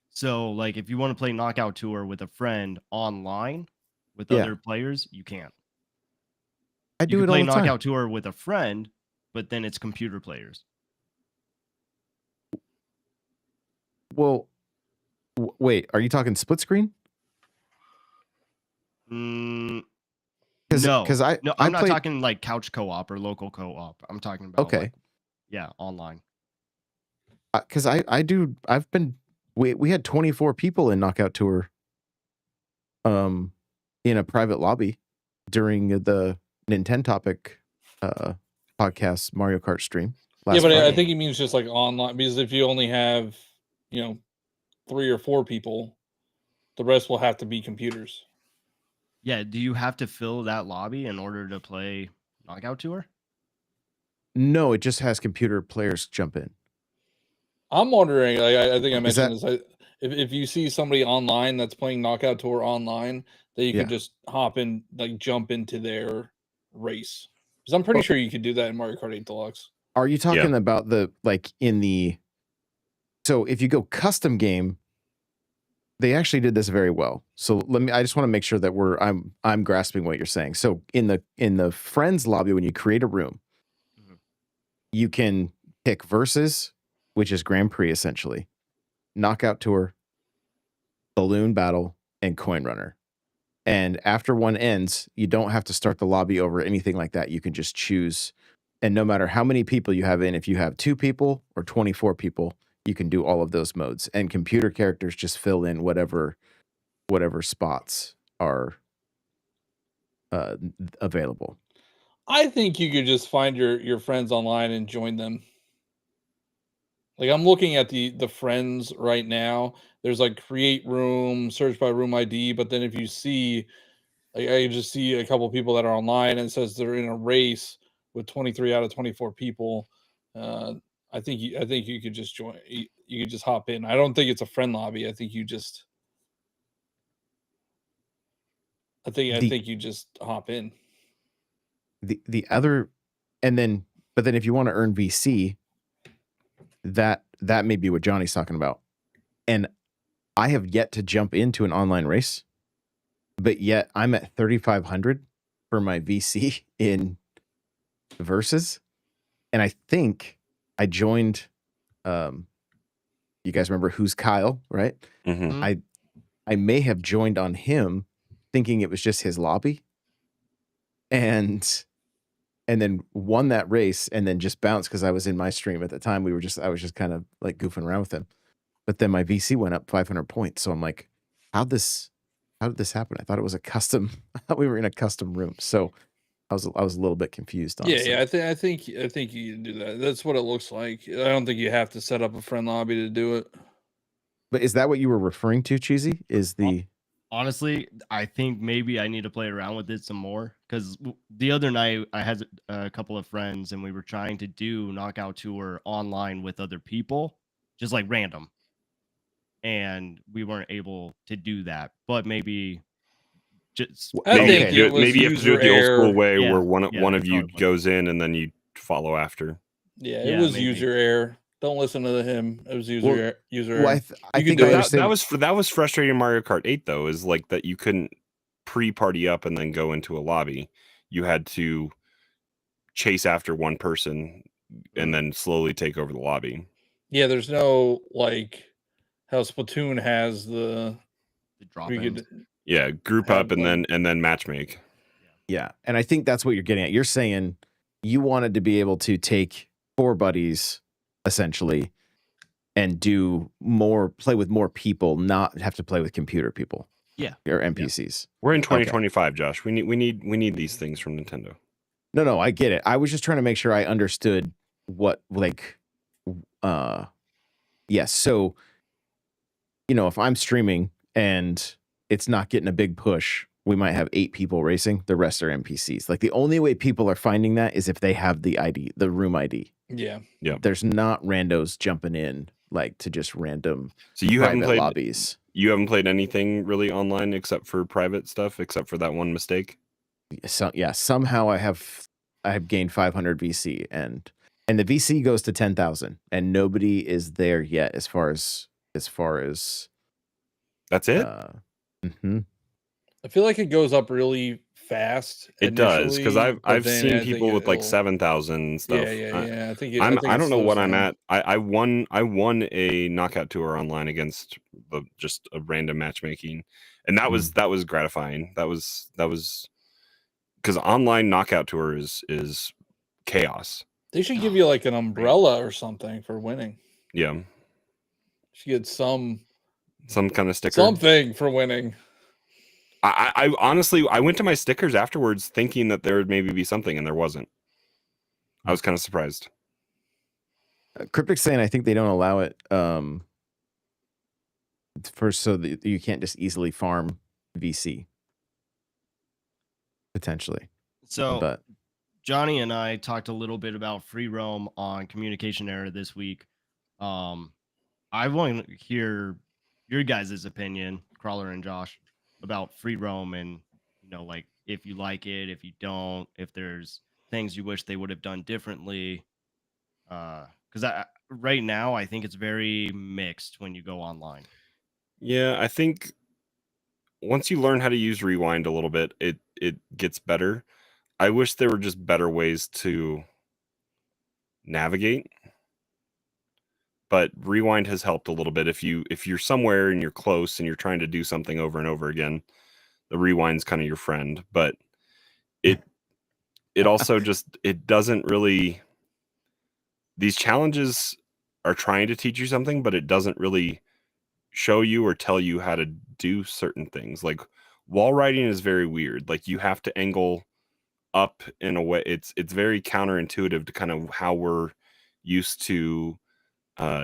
So, like, if you want to play Knockout Tour with a friend online with other players, you can't. I do it all the time. You can play Knockout Tour with a friend, but then it's computer players. Well, wait, are you talking split screen? No, because I'm not talking like couch co-op or local co-op. I'm talking about online. Because we had 24 people in Knockout Tour in a private lobby during the Nintendo Topic podcast Mario Kart stream. Yeah, but Friday. I think he means just like online, because if you only have 3 or 4 people, the rest will have to be computers. Yeah, do you have to fill that lobby in order to play Knockout Tour? No, it just has computer players jump in. I'm wondering, like, I think I mentioned this, if you see somebody online that's playing Knockout Tour online, that you could just hop in, like jump into their race. Because I'm pretty sure you could do that in Mario Kart 8 Deluxe. Are you talking about so if you go custom game, they actually did this very well. So I just want to make sure that I'm grasping what you're saying. So in the friends lobby, when you create a room, you can pick versus, which is Grand Prix essentially, Knockout Tour, Balloon Battle, and Coin Runner. And after one ends, you don't have to start the lobby over, anything like that. You can just choose. And no matter how many people you have in, if you have 2 people or 24 people, you can do all of those modes. And computer characters just fill in whatever spots are available. I think you could just find your friends online and join them. Like, I'm looking at the friends right now. There's like create room, search by room ID, but then if you see, like, I just see a couple people that are online and it says they're in a race with 23 out of 24 people. I think you could just join. you could just hop in. I don't think it's a friend lobby. I think you just hop in. The other, and then but then if you want to earn VC, that may be what Johnny's talking about. And I have yet to jump into an online race, but yet I'm at 3,500 for my VC in Versus. And I think I joined, you guys remember Who's Kyle, right? Mm-hmm. I may have joined on him thinking it was just his lobby and then won that race and then just bounced because I was in my stream at the time. I was just kind of like goofing around with him. But then my VC went up 500 points. So I'm like, how did this happen? I thought it was a custom. I thought we were in a custom room. So I was a little bit confused. Honestly. Yeah. I think you can do that. That's what it looks like. I don't think you have to set up a friend lobby to do it. But is that what you were referring to, Cheesy? Is the Honestly, I think maybe I need to play around with it some more because the other night I had a couple of friends and we were trying to do Knockout Tour online with other people, just like random. And we weren't able to do that, but maybe just maybe think it was maybe you have to do it the old school way Yeah, where one yeah, of that's you how it was. goes in and then you follow after. Yeah, Yeah, it was maybe. user error. Don't listen to him. It was user well, error. I You think could I do it. understand. That was frustrating in Mario Kart 8 though, is like that you couldn't pre-party up and then go into a lobby. You had to chase after one person and then slowly take over the lobby. Yeah, there's no like how Splatoon has the drop we ins. could Yeah, group have, up and like- then matchmake. Yeah, and I think that's what you're getting at. You're saying you wanted to be able to take 4 buddies essentially and play with more people, not have to play with computer people. Yeah. Or NPCs. We're in 2025, Josh. We need these things from Nintendo. No, I get it. I was just trying to make sure I understood what yes. So, if I'm streaming and it's not getting a big push, we might have 8 people racing. The rest are NPCs. Like the only way people are finding that is if they have the ID, the room ID. Yeah. There's not randos jumping in like to just random. So you haven't played lobbies. You haven't played anything really online except for private stuff, except for that one mistake. So yeah, somehow I have gained 500 VC and the VC goes to 10,000 and nobody is there yet as far as that's it. I feel like it goes up really fast. It does because I've seen people with like 7,000 and stuff. Yeah. I think I don't know what I'm at. I won a knockout tour online against just a random matchmaking, and that was gratifying. That was because online knockout tour is chaos. They should give you like an umbrella or something for winning. Yeah, you should get some kind of sticker, something for winning. I honestly went to my stickers afterwards thinking that there would maybe be something, and there wasn't. I was kind of surprised. Cryptic's saying I think they don't allow it so that you can't just easily farm VC potentially. So but Johnny and I talked a little bit about free roam on Communication Error this week. I want to hear your guys' opinion, Crawler and Josh, about free roam and like if you like it, if you don't, if there's things you wish they would have done differently. Because right now I think it's very mixed when you go online. Yeah, I think once you learn how to use rewind a little bit, it gets better. I wish there were just better ways to navigate. But rewind has helped a little bit. If you're somewhere and you're close and you're trying to do something over and over again, the rewind's kind of your friend. But it also it doesn't really. These challenges are trying to teach you something, but it doesn't really show you or tell you how to do certain things. Like wall riding is very weird. Like you have to angle up in a way. It's very counterintuitive to kind of how we're used to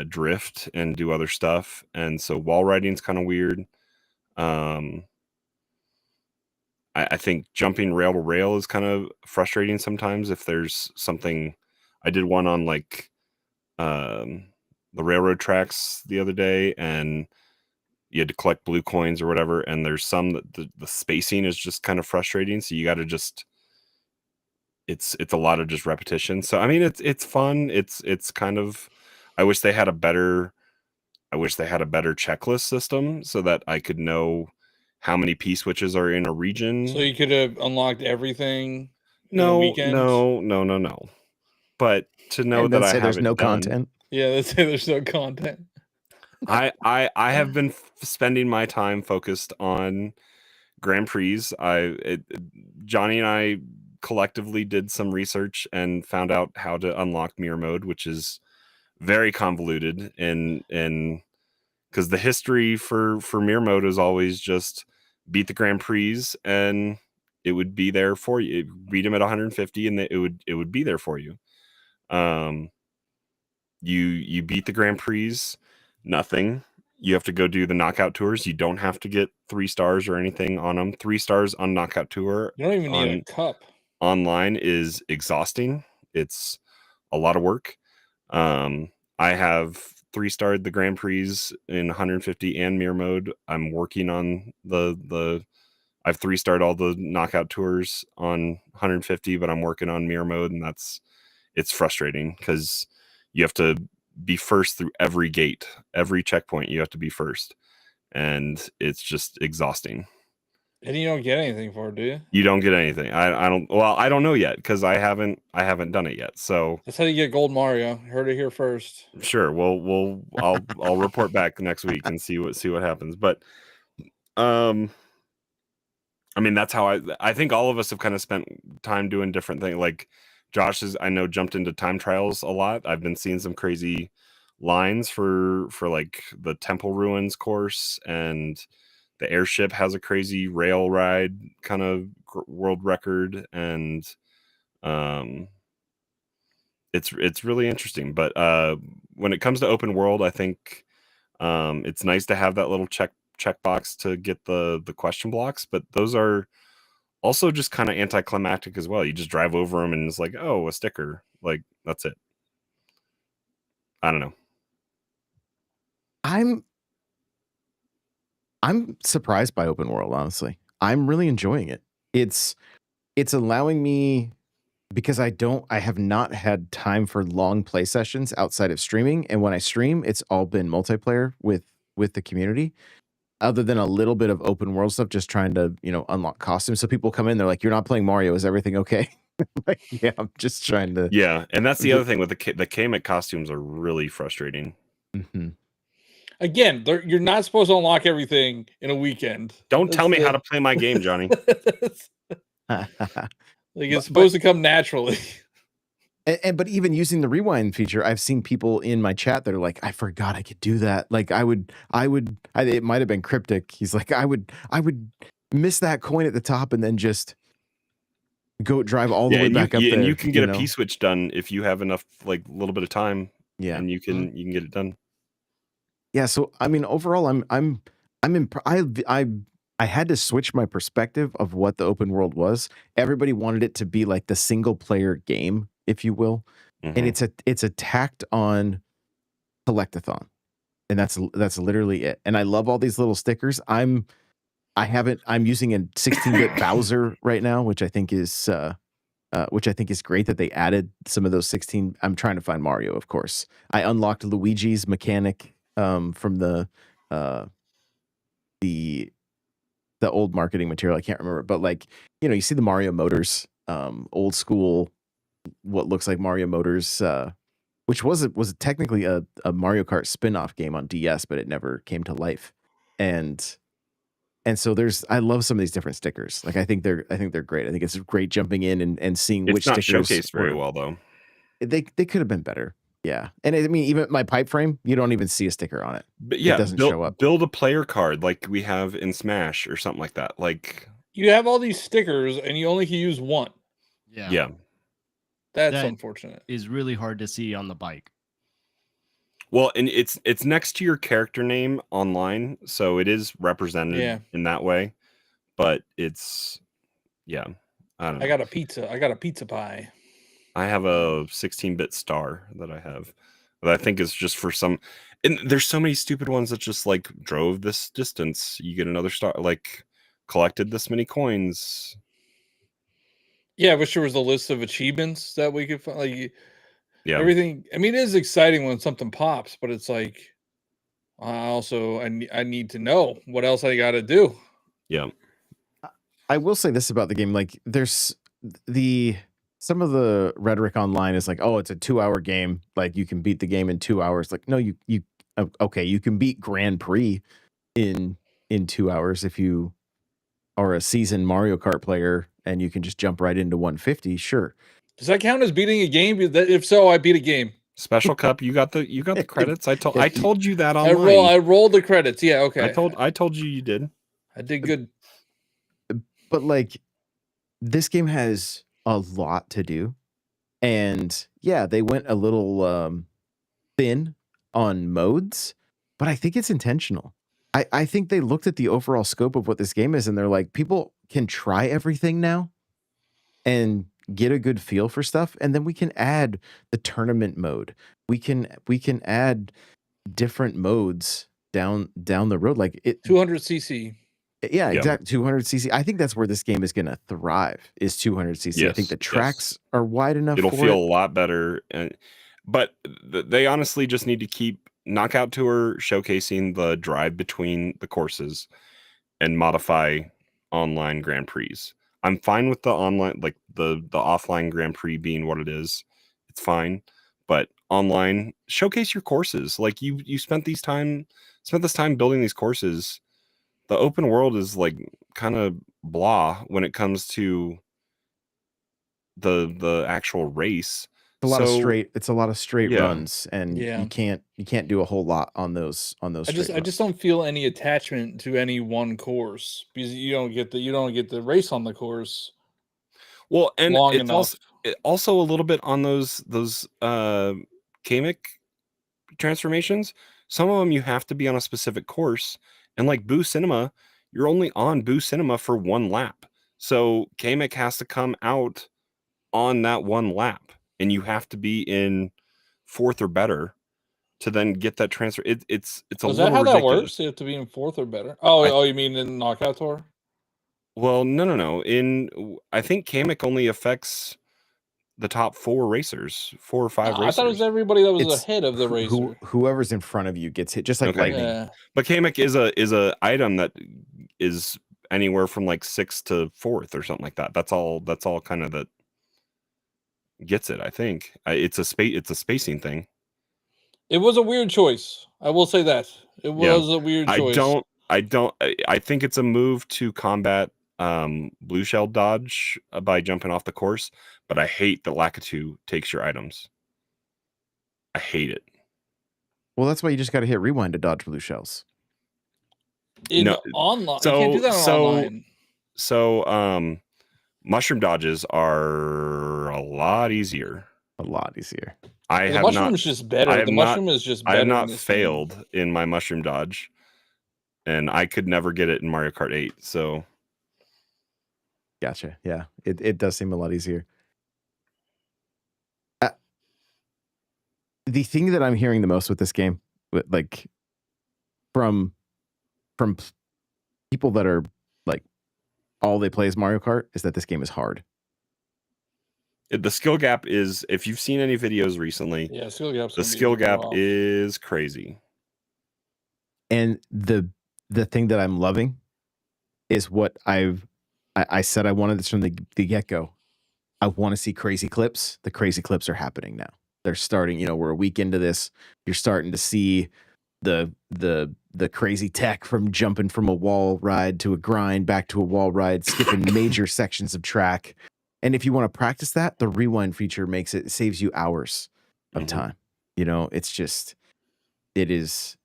drift and do other stuff, and so wall riding is kind of weird. I think jumping rail to rail is kind of frustrating sometimes if there's something. I did one on like railroad tracks the other day, and you had to collect blue coins or whatever. And there's some that the spacing is just kind of frustrating. So you got to just, it's a lot of just repetition. So I mean, it's fun. It's kind of, I wish they had a better checklist system so that I could know how many P switches are in a region. So you could have unlocked everything in a No, weekend. no. But to know And that then I say have there's it no done, content. Yeah, let's say there's no content. I have been spending my time focused on Grand Prix. Johnny and I collectively did some research and found out how to unlock mirror mode, which is very convoluted in because the history for mirror mode is always just beat the Grand Prix and it would be there for you. Beat them at 150 and it would be there for you. You beat the Grand Prix, nothing. You have to go do the knockout tours. You don't have to get 3 stars or anything on them. 3 stars on knockout tour You don't even need a cup. online is exhausting. It's a lot of work. I have 3-starred the Grand Prix in 150 and mirror mode. I'm working on I've 3-starred all the knockout tours on 150, but I'm working on mirror mode, and it's frustrating because you have to be first through every gate, every checkpoint. You have to be first, and it's just exhausting. And you don't get anything for it, do you? You don't get anything. I don't. Well, I don't know yet because I haven't done it yet. So That's how you get gold Mario. Heard it here first. sure, I'll report back next week and see what happens. But I mean, that's how I think all of us have kind of spent time doing different things. Like Josh I know jumped into time trials a lot. I've been seeing some crazy lines for like the Temple Ruins course, and the airship has a crazy rail ride kind of world record, and it's really interesting. But when it comes to open world, I think it's nice to have that little checkbox to get the question blocks, but those are also just kind of anticlimactic as well. You just drive over them and it's like, oh, a sticker. Like, that's it. I don't know. I'm surprised by open world, honestly. I'm really enjoying it. It's allowing me, because I have not had time for long play sessions outside of streaming, and when I stream, it's all been multiplayer with the community. Other than a little bit of open world stuff, just trying to, unlock costumes. So people come in, they're like, "You're not playing Mario. Is everything okay?" Like, yeah, I'm just trying to. Yeah, and that's the other thing with the Kamek costumes are really frustrating. Mm-hmm. Again, you're not supposed to unlock everything in a weekend. Don't tell me how to play my game, Johnny. Like it's supposed to come naturally. But even using the rewind feature, I've seen people in my chat that are like, "I forgot I could do that." Like it might have been Cryptic. He's like, I would miss that coin at the top and then just go drive all the way back up there. And you can get a P switch done if you have enough, like a little bit of time. Yeah, and you can get it done. Yeah, so I mean, overall, I had to switch my perspective of what the open world was. Everybody wanted it to be like the single player game, if you will, and it's a tacked on collectathon, and that's literally it. And I love all these little stickers. I'm using a 16-bit Bowser right now, which I think is great that they added some of those 16. I'm trying to find Mario, of course. I unlocked Luigi's mechanic from the old marketing material. I can't remember, but like, you see the Mario Motors, old school, what looks like Mario Motors, which was technically a Mario Kart spin-off game on DS, but it never came to life. And so I love some of these different stickers. Like I think they're great. I think it's great jumping in and seeing it's which not stickers showcased very well though. They could have been better. Yeah. And I mean, even my pipe frame, you don't even see a sticker on it. But yeah, it doesn't show up. Build a player card like we have in Smash or something like that. Like you have all these stickers and you only can use one. Yeah. That's unfortunate. Is really hard to see on the bike. Well, and it's next to your character name online, so it is represented in that way. But it's I don't know. I got a pizza pie. I have a 16-bit star that I have. that I think is just for some. And there's so many stupid ones that just like drove this distance. You get another star, like collected this many coins. Yeah, I wish there was a list of achievements that we could find. Like Yeah, everything. I mean, it is exciting when something pops, but it's like I need to know what else I got to do. yeah. I will say this about the game: like, there's some of the rhetoric online is like, "Oh, it's a 2-hour game. Like, you can beat the game in 2 hours." Like, no, okay, you can beat Grand Prix in 2 hours if you are a seasoned Mario Kart player and you can just jump right into 150. Sure, Does that count as beating a game? If so, I beat a game. Special Cup, you got the credits. I told you that I online. rolled the credits. Yeah, okay. I told you did. I did good. but like, this game has a lot to do, and yeah, they went a little thin on modes, but I think it's intentional. I think they looked at the overall scope of what this game is, and they're like, people can try everything now and get a good feel for stuff, and then we can add the tournament mode. We can add different modes down the road, like it 200cc. Yeah, exactly. 200cc. I think that's where this game is going to thrive, is 200cc. I think the tracks are wide enough. It'll for feel it. a lot better, but they honestly just need to keep Knockout Tour showcasing the drive between the courses and modify online Grand Prix. I'm fine with the online, like the offline Grand Prix being what it is. It's fine, but online, showcase your courses. Like you spent this time building these courses. The open world is like kind of blah when it comes to the actual race. It's a lot of straight runs, and Yeah. you can't do a whole lot on those I just don't feel any attachment to any one course because you don't get the race on the course. Well, and long it's enough. also a little bit on those Kamek transformations. Some of them you have to be on a specific course, and like Boo Cinema, you're only on Boo Cinema for one lap. So Kamek has to come out on that one lap, and you have to be in fourth or better to then get that transfer. It's a Is little that how ridiculous. that works? You have to be in fourth or better. Oh, you mean in Knockout Tour? Well, no. I think Kamek only affects the top 4 racers, 4 or 5 racers. I thought it was everybody that was ahead of the racer. Whoever's in front of you gets hit, just like lightning. Yeah. But Kamek is a item that is anywhere from like 6th to 4th or something like that. That's all kind of that gets it, I think. It's a spacing thing. It was a weird choice. I will say that. It was a weird choice. I think it's a move to combat blue shell dodge by jumping off the course, but I hate that Lakitu takes your items. I hate it. Well, that's why you just got to hit rewind to dodge blue shells. Online, you can't do that online. So mushroom dodges are a lot easier. The mushroom is just better. The mushroom is just better. I have not failed in my mushroom dodge, and I could never get it in Mario Kart 8. So, gotcha. Yeah, it does seem a lot easier. The thing that I'm hearing the most with this game, like from people that are like all they play is Mario Kart, is that this game is hard. The skill gap is, if you've seen any videos recently, the skill gap is crazy. And the thing that I'm loving is what I said I wanted this from the get-go. I want to see crazy clips. The crazy clips are happening now. They're starting, we're a week into this. You're starting to see the crazy tech, from jumping from a wall ride to a grind back to a wall ride, skipping major sections of track. And if you want to practice that, the rewind feature saves you hours of time. It's just, it is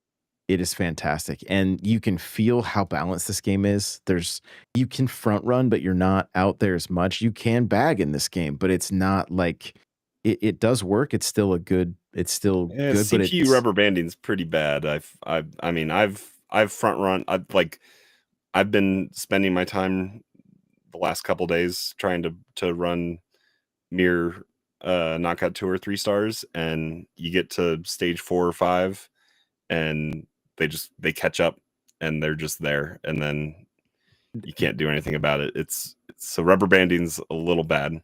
fantastic. And you can feel how balanced this game is. You can front run, but you're not out there as much. You can bag in this game, but it's not like it does work. It's still good. Good. CPU rubber banding's pretty bad. I've front run. I've been spending my time the last couple days trying to run mirror knockout 2 or 3 stars, and you get to stage 4 or 5, and they catch up, and they're just there, and then you can't do anything about it. It's so rubber banding's a little bad.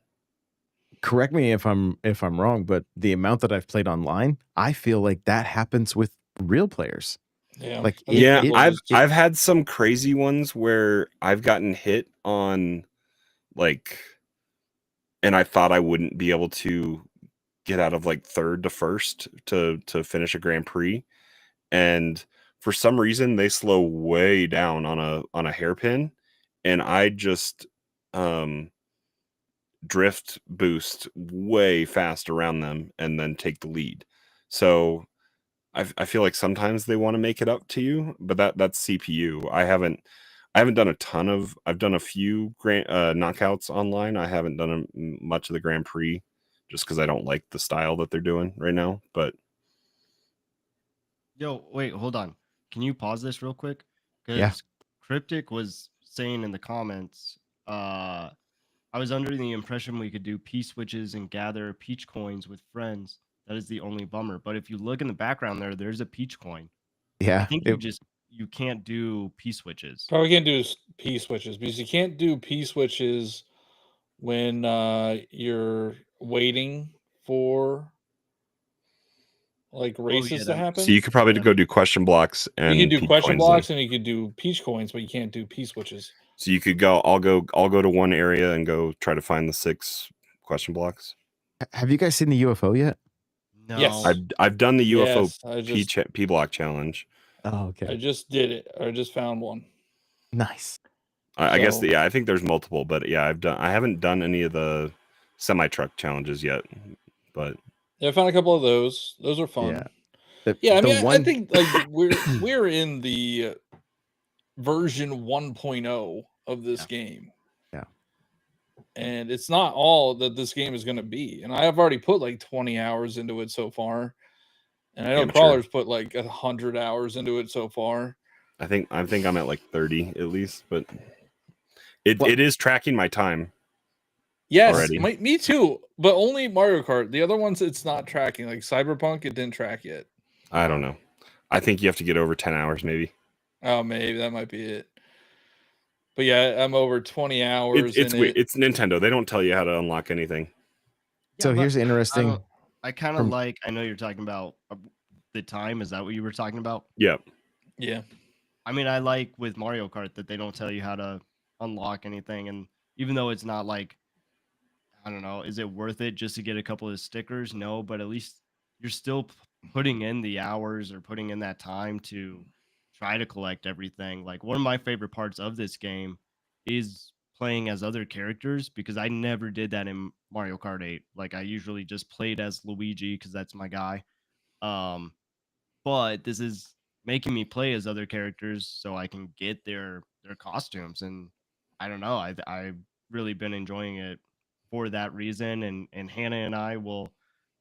Correct me if I'm wrong, but the amount that I've played online, I feel like that happens with real players. Yeah. Like, I think Yeah, people I've just- I've had some crazy ones where I've gotten hit on, like, and I thought I wouldn't be able to get out of like 3rd to 1st to finish a Grand Prix, and for some reason they slow way down on a hairpin, and I just drift boost way fast around them and then take the lead. So I feel like sometimes they want to make it up to you, but that's CPU. I haven't done a ton of. I've done a few knockouts online. I haven't done much of the Grand Prix just because I don't like the style that they're doing right now. But Yo, wait, hold on. Can you pause this real quick? Because Yeah. Cryptic was saying in the comments, I was under the impression we could do P-switches and gather peach coins with friends. That is the only bummer. But if you look in the background there's a peach coin. I Yeah, think you can't do P-switches. Probably can't do P switches because you can't do P switches when you're waiting for like races to happen. so you could probably Yeah. go do question blocks and You can do peach question coins blocks then. and you could do peach coins, but you can't do P switches. So you could go. I'll go to one area and go try to find the 6 question blocks. have you guys seen the UFO yet? No. Yes. I've done the UFO Yes, P block challenge. Oh, okay. I just did it. I just found one. Nice. I guess So- I think there's multiple, but yeah, I haven't done any of the semi truck challenges yet, but Yeah, I found a couple of those. Those are fun. Yeah. Yeah, I The mean, I think like we're in the version 1.0 of this game. Yeah. And it's not all that this game is going to be. And I have already put like 20 hours into it so far. And I know Amateur. Crawler's put like 100 hours into it so far. I think I'm at like 30 at least, but it Well- it is tracking my time. Yes, Already. me too. But only Mario Kart. The other ones it's not tracking. Like Cyberpunk, it didn't track yet. I don't know. I think you have to get over 10 hours maybe. Oh, maybe that might be it. But yeah, I'm over 20 hours. It's in weird. it. It's Nintendo. They don't tell you how to unlock anything. So but here's interesting. I kind of from- like. I know you're talking about the time. Is that what you were talking about? Yeah. Yeah. I mean, I like with Mario Kart that they don't tell you how to unlock anything, and even though it's not like, I don't know, is it worth it just to get a couple of stickers? No, but at least you're still putting in the hours or putting in that time to try to collect everything. Like, one of my favorite parts of this game is playing as other characters, because I never did that in Mario Kart 8. Like, I usually just played as Luigi because that's my guy. But this is making me play as other characters so I can get their costumes, and I don't know, I've really been enjoying it for that reason. And Hannah and I will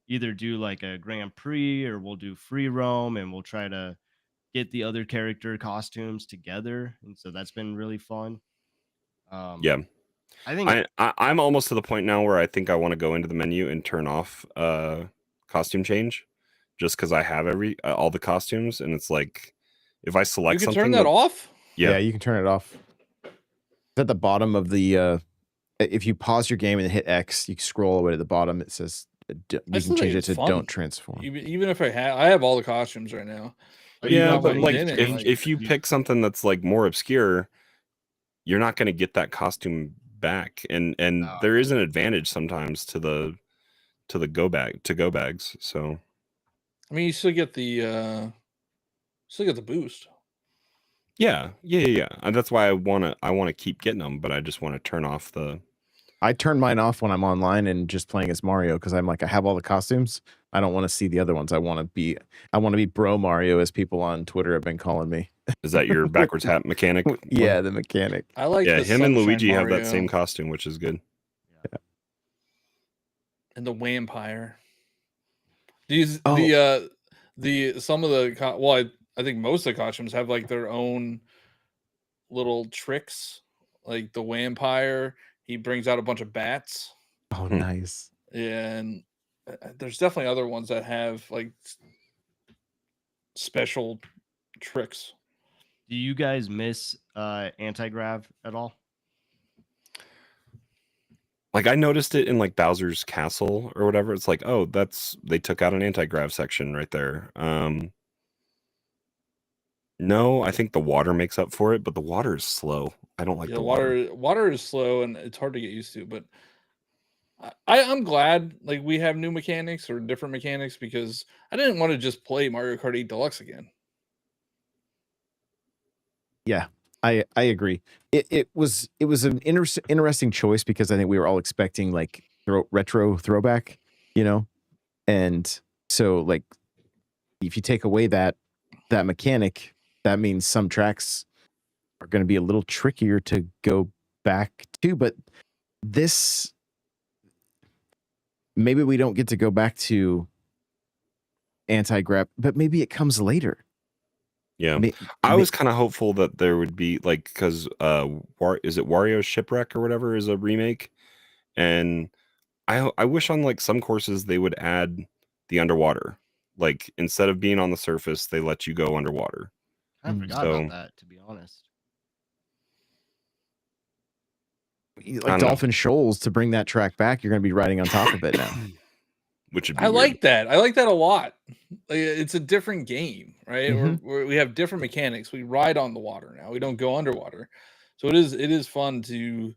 either do like a Grand Prix or we'll do free roam, and we'll try to get the other character costumes together, and so that's been really fun. Yeah. I think I'm almost to the point now where I think I want to go into the menu and turn off costume change, just because I have all the costumes, and it's like if I select You can something turn that off? Yeah. Yeah, you can turn it off. It's at the bottom of the if you pause your game and hit X, you scroll all the way to the bottom. It says you I still can change think it it's to fun. don't transform. Even if I have all the costumes right now. But Yeah, even but if I like didn't, if you pick something that's like more obscure, you're not going to get that costume back, and there is an advantage sometimes to the go bags. So I mean, you still get the boost. yeah. And that's why I want to keep getting them, but I just want to turn off the. I turn mine off when I'm online and just playing as Mario, because I'm like, I have all the costumes. I don't want to see the other ones. I want to be Bro Mario, as people on Twitter have been calling me. Is that your backwards hat mechanic? Yeah, the mechanic. I like Yeah, the him and Sunshine Luigi have that Mario same costume, which is good. and the vampire. These Oh. the some of the I think most of the costumes have like their own little tricks. Like the vampire, he brings out a bunch of bats. Oh, nice. Yeah, and there's definitely other ones that have like special tricks. Do you guys miss anti-grav at all? Like I noticed it in like Bowser's Castle or whatever. It's like, oh, they took out an anti-grav section right there. No, I think the water makes up for it, but the water is slow. I don't like Yeah, the water. water is slow and it's hard to get used to, but I'm glad like we have new mechanics or different mechanics because I didn't want to just play Mario Kart 8 Deluxe again. Yeah, I agree. It was an interesting choice because I think we were all expecting like retro throwback, you know, and so like if you take away that mechanic, that means some tracks are going to be a little trickier to go back to. But this, maybe we don't get to go back to anti-grab, but maybe it comes later. Yeah, I was kind of hopeful that there would be like because is it Wario's Shipwreck or whatever is a remake, and I wish on like some courses they would add the underwater, like instead of being on the surface they let you go underwater. I forgot about that, to be honest. Like Dolphin Shoals, to bring that track back, you're going to be riding on top of it now. Which would be I weird. like that. I like that a lot. Like, it's a different game, right? Mhm. We have different mechanics. We ride on the water now. We don't go underwater. So it is fun to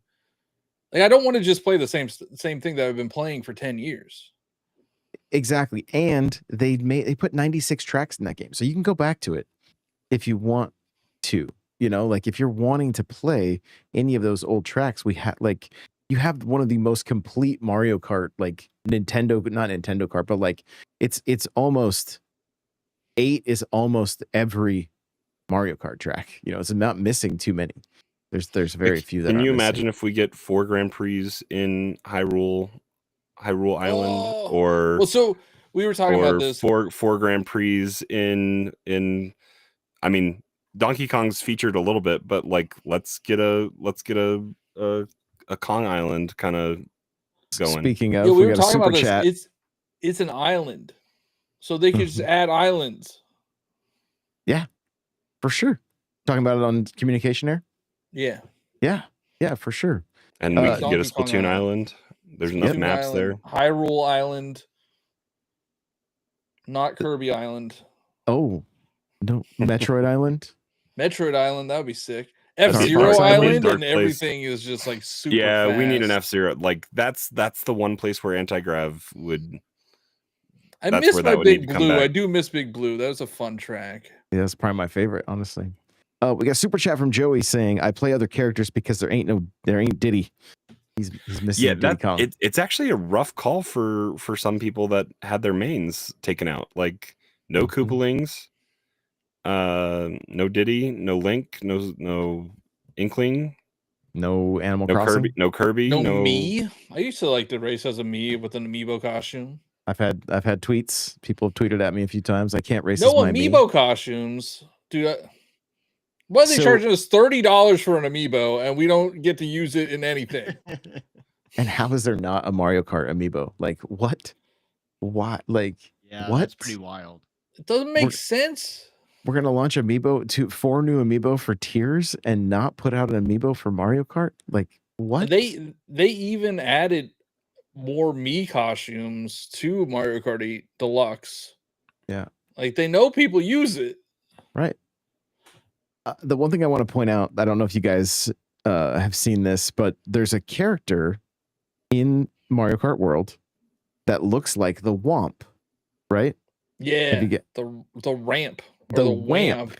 like. I don't want to just play the same thing that I've been playing for 10 years. Exactly. And they put 96 tracks in that game. So you can go back to it if you want to, you know, like if you're wanting to play any of those old tracks, you have one of the most complete Mario Kart, like not Nintendo Kart, but like it's almost 8 is almost every Mario Kart track. You know, it's not missing too many. There's very few that Can are you missing. imagine if we get 4 Grand Prix in Hyrule Island, or well, so we were talking about this. four Grand Prix in I mean Donkey Kong's featured a little bit, but like let's get a Kong Island kind of going. Speaking of, Yeah, we were got a talking super about this. chat. It's an island, so they could just add islands. Yeah, for sure. Talking about it on Communication Air. Yeah, for sure. And we could get a Donkey Kong Splatoon Island. There's enough maps there. Hyrule Island, not Kirby Island. Oh, no, Metroid Island. Metroid Island, that would be sick. Dark F-Zero Place. Island, Dark and Place. everything is just like super Yeah, fast. we need an F-Zero. Like that's the one place where anti-grav would. I that's miss where my that would need Big to come Blue. back. I do miss Big Blue. That was a fun track. Yeah, that's probably my favorite, honestly. We got super chat from Joey saying, "I play other characters because there ain't Diddy. He's missing Diddy Kong." It's actually a rough call for some people that had their mains taken out. Like no Koopalings, no Diddy, no Link, no Inkling, no Animal no Crossing, Kirby, no me. I used to like to race as a me with an amiibo costume. I've had tweets. People have tweeted at me a few times. I can't race no as my amiibo costumes, dude. Why are they charging us $30 for an amiibo and we don't get to use it in anything? And how is there not a Mario Kart amiibo? Like what? Why? Like what? That's pretty wild. It doesn't make sense. We're gonna launch 4 new amiibo for tiers and not put out an amiibo for Mario Kart? Like what? They even added more me costumes to Mario Kart 8 Deluxe. Yeah. Like they know people use it. Right. The one thing I want to point out, I don't know if you guys have seen this, but there's a character in Mario Kart World that looks like the Womp, right? Yeah. The ramp. Or The the Wamp.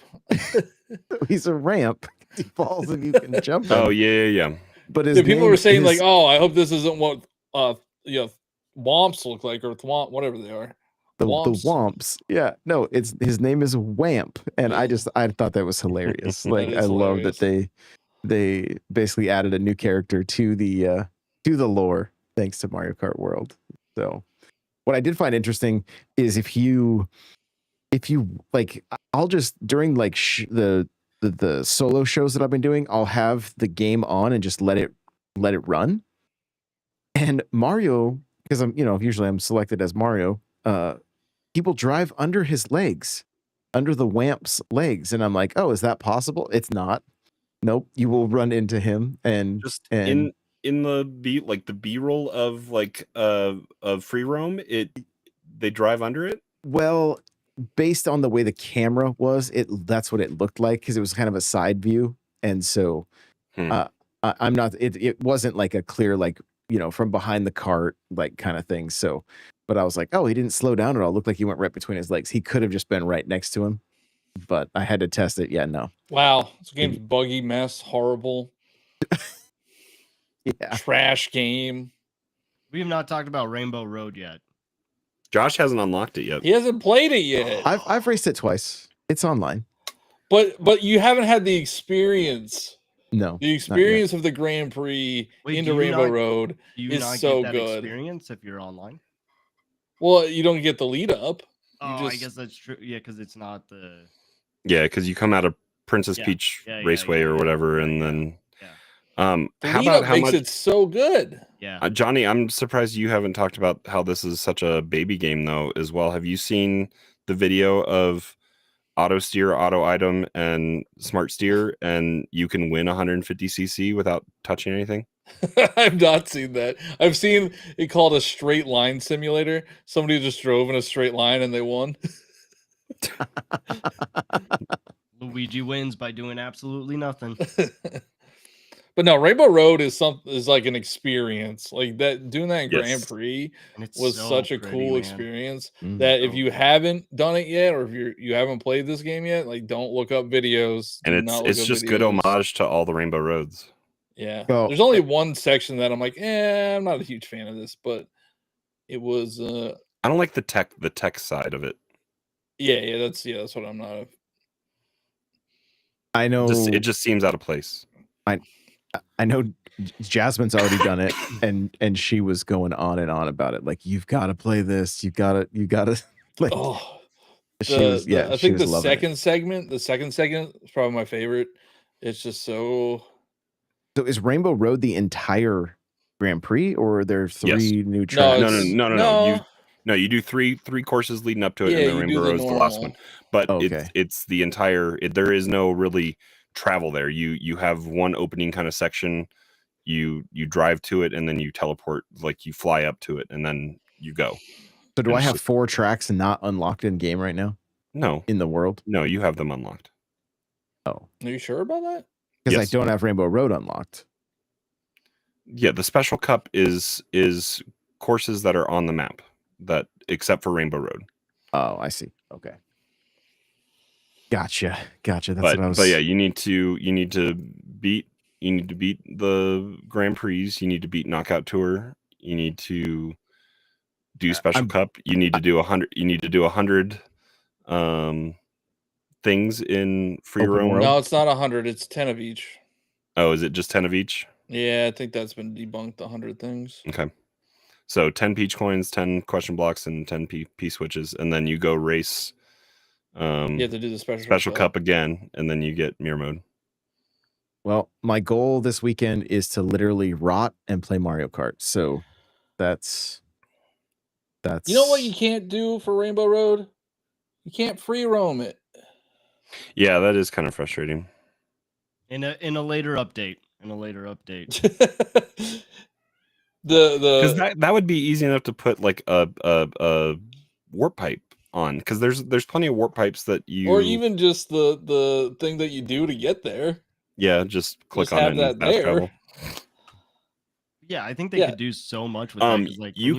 He's a ramp. He falls and you can jump him. Oh yeah. But people were saying like, "Oh, I hope this isn't what Womps look like, or Thwomp, whatever they are." The Womps. Yeah. No, his name is Wamp. And I thought that was hilarious. Like I love that they basically added a new character to the lore thanks to Mario Kart World. So what I did find interesting is if you like, I'll just during like the solo shows that I've been doing, I'll have the game on and just let it run. And Mario because I'm, usually I'm selected as Mario. People drive under his legs, under the Wamp's legs, and I'm like, oh, is that possible? It's not. Nope. You will run into him, and Just and in the B-roll of of free roam, they drive under it. well, based on the way the camera was, that's what it looked like because it was kind of a side view, and so I'm not. It wasn't like a clear from behind the cart kind of thing. So, but I was like, oh, he didn't slow down at all. It looked like he went right between his legs. He could have just been right next to him, but I had to test it. Yeah, no. Wow, this game's buggy, mess, horrible. Yeah. Trash game. We have not talked about Rainbow Road yet. Josh hasn't unlocked it yet. He hasn't played it yet. I've raced it twice. It's online. But you haven't had the experience. No. The experience of the Grand Prix into Rainbow Road is so good. Experience if you're online. Well, you don't get the lead up. Oh, I guess that's true. Yeah, because it's not the. Yeah, because you come out of Princess Peach Raceway or whatever, and then. The how lead about up how makes much it so good? Yeah, Johnny, I'm surprised you haven't talked about how this is such a baby game though as well. Have you seen the video of auto steer, auto item, and smart steer, and you can win 150cc without touching anything? I've not seen that. I've seen it called a straight line simulator. Somebody just drove in a straight line and they won. Luigi wins by doing absolutely nothing. But no, Rainbow Road is like an experience. Like that, doing that in Yes. Grand Prix It's was so such a pretty, cool man. experience that if you haven't done it yet, or if you haven't played this game yet, like don't look up videos. And Do not look it's up just good videos. homage to all the Rainbow Roads. Yeah, Well, there's only one section that I'm like, I'm not a huge fan of this, but it was. I don't like the tech side of it. Yeah, that's what I'm not. I know. It just seems out of place. I know Jasmine's already done it, and she was going on and on about it. Like, you've got to play this. You gotta. Like, Oh, I think the second segment is probably my favorite. It's just so. So is Rainbow Road the entire Grand Prix, or are there three new tracks? No. You do three courses leading up to it, and then Rainbow Road's the last one. But it's the entire. There is no really travel there. You have one opening kind of section. You drive to it, and then you teleport, like you fly up to it, and then you go. So do I have 4 tracks not unlocked in game right now? No, in the world. No, you have them unlocked. Oh, are you sure about that? Because I don't have Rainbow Road unlocked. Yeah, the special cup is courses that are on the map, that except for Rainbow Road. Oh, I see. Okay. Gotcha. That's but, what I was. But yeah, you need to beat the Grand Prix. You need to beat Knockout Tour. You need to do special cup. You need to do 100. You need to do 100 things in free roam. No, it's not 100. It's 10 of each. Oh, is it just 10 of each? Yeah, I think that's been debunked. 100 things. Okay. So 10 peach coins, 10 question blocks, and 10 P switches, and then you go race. You have to do the special cup again, and then you get mirror mode. Well, my goal this weekend is to literally rot and play Mario Kart. So that's. You know what you can't do for Rainbow Road? You can't free roam it. Yeah, that is kind of frustrating. In a later update. Because that would be easy enough to put like a warp pipe on, because there's plenty of warp pipes that you, or even just the thing that you do to get there. Yeah, just click on it and fast travel. Yeah, I think they could do so much with that. Like, you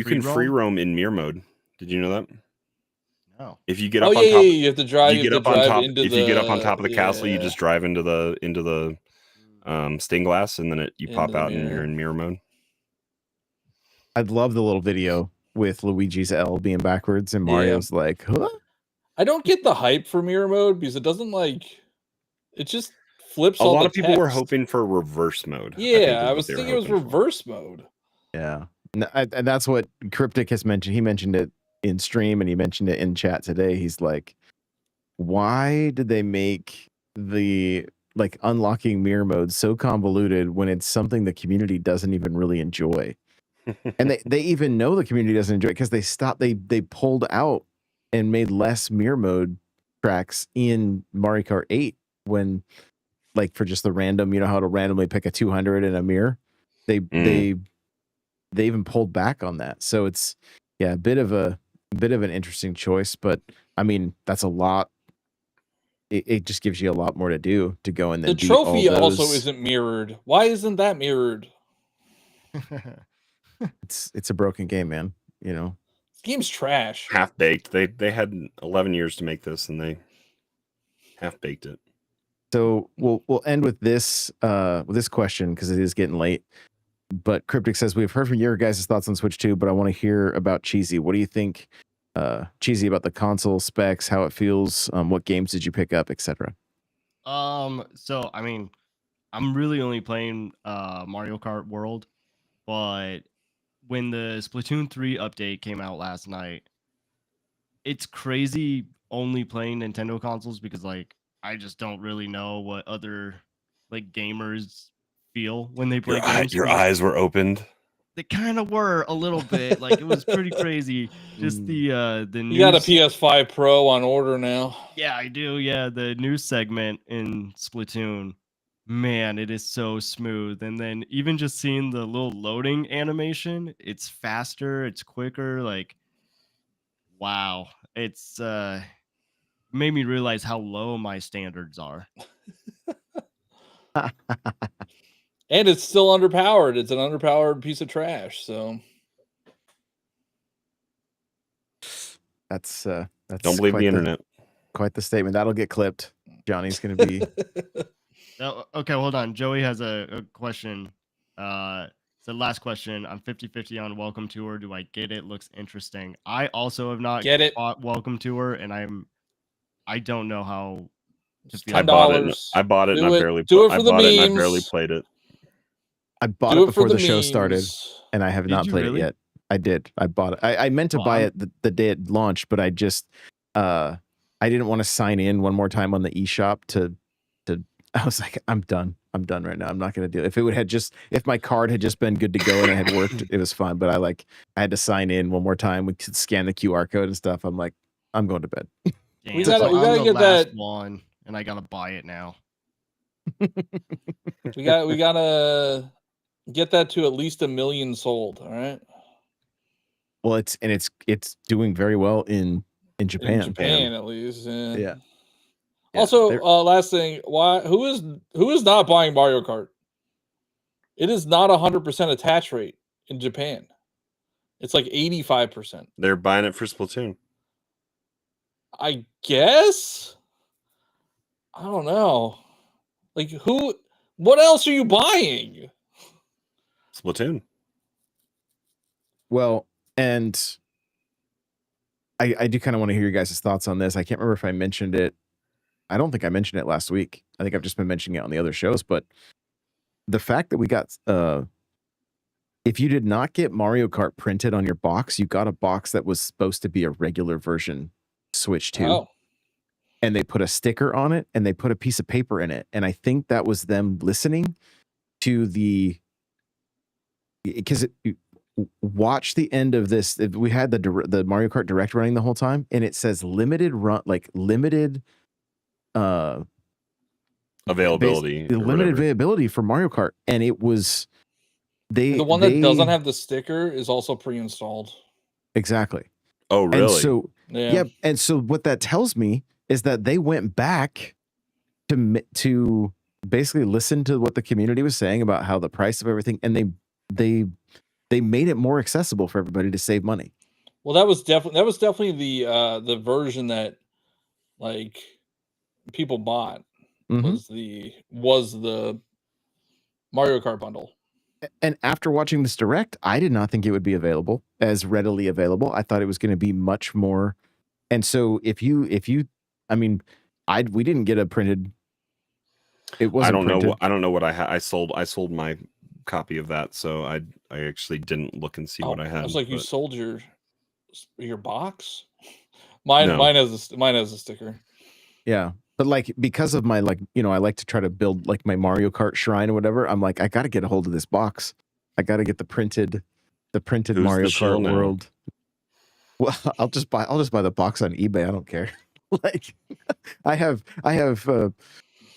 can free roam in mirror mode. Did you know that? No. If you get up on top, you have to drive. You get up on top. If you get up on top of the castle, you just drive into the stained glass, and then you pop out and you're in mirror mode. I'd love the little video with Luigi's L being backwards and Mario's like, huh? I don't get the hype for mirror mode because it doesn't it just flips. A lot of people were hoping for reverse mode. Yeah, I was thinking it was reverse mode. Yeah, and that's what Cryptic has mentioned. He mentioned it in stream, and he mentioned it in chat today. He's like, why did they make the unlocking mirror mode so convoluted when it's something the community doesn't even really enjoy? And they even know the community doesn't enjoy it because they pulled out and made less mirror mode tracks in Mario Kart 8 when, like, for just the random, you know how to randomly pick a 200 in a mirror. They even pulled back on that. So it's a bit of an interesting choice, but I mean that's a lot. It just gives you a lot more to do to go and then The trophy beat all also those. isn't mirrored. Why isn't that mirrored? It's a broken game, man. You know, This game's trash. Half baked. They had 11 years to make this, and they half baked it. so we'll end with this question because it is getting late. But Cryptic says, we've heard from your guys' thoughts on Switch 2, but I want to hear about Cheesy. What do you think, Cheesy, about the console specs, how it feels, what games did you pick up, etc.? So I mean, I'm really only playing Mario Kart World, but when the Splatoon 3 update came out last night, it's crazy only playing Nintendo consoles because like I just don't really know what other like gamers feel when they play games. Your eyes were opened. They kind of were a little bit. Like it was pretty crazy. Just the news. You got a PS5 Pro on order now. Yeah, I do. Yeah, the news segment in Splatoon. Man, it is so smooth. And then even just seeing the little loading animation, it's faster, it's quicker. Like, wow. It's made me realize how low my standards are. And it's still underpowered. It's an underpowered piece of trash. So That's Don't believe the internet. Quite the statement. That'll get clipped. Johnny's going to be. Oh, okay, hold on. Joey has a question. It's the last question. I'm 50-50 on Welcome Tour. Do I get it? Looks interesting. I also have not get it. bought Welcome Tour, and I don't know how to feel. I bought it. I bought it, and I barely. Do it for the memes. And I barely played it. I bought it before the show started, and I have not played it yet. I did. I bought it. I meant to buy it the day it launched, but I just I didn't want to sign in one more time on the eShop to I was like, I'm done right now. I'm not going to do it. If my card had just been good to go and it had worked, it was fine. But I had to sign in one more time. We could scan the QR code and stuff. I'm like, I'm going to bed. Damn, we gotta get that one, and I gotta buy it now. we gotta get that to at least 1 million sold. All right. Well, it's doing very well in Japan. In Japan, at least. Yeah. Also, last thing, who is not buying Mario Kart? It is not 100% attach rate in Japan. It's like 85%. They're buying it for Splatoon. I guess. I don't know. Like what else are you buying? Splatoon. Well, and I do kind of want to hear your guys' thoughts on this. I can't remember if I mentioned it. I don't think I mentioned it last week. I think I've just been mentioning it on the other shows, but the fact that we got if you did not get Mario Kart printed on your box, you got a box that was supposed to be a regular version Switch 2. Oh. And they put a sticker on it and they put a piece of paper in it. And I think that was them listening to because watch the end of this. We had the Mario Kart Direct running the whole time, and it says limited run, like limited availability, limited availability for Mario Kart, and it was the one that doesn't have the sticker is also pre-installed. Exactly. Oh, really? And so and so what that tells me is that they went back to basically listen to what the community was saying about how the price of everything, and they made it more accessible for everybody to save money. Well, that was definitely the version that like people bought was the Mario Kart bundle. And after watching this Direct, I did not think it would be available as readily available. I thought it was going to be much more. And so if you, I mean, we didn't get a printed. It wasn't. I don't know what I had. I sold my copy of that, so I actually didn't look and see what I had. I was like, you sold your box. Mine has a sticker. Yeah. But like, because of my, like, you know, I like to try to build like my Mario Kart shrine or whatever. I'm like, I got to get a hold of this box. I got to get the printed the printed Who's Mario the shill Kart now? world. Well, I'll just buy the box on eBay. I don't care. Like, I have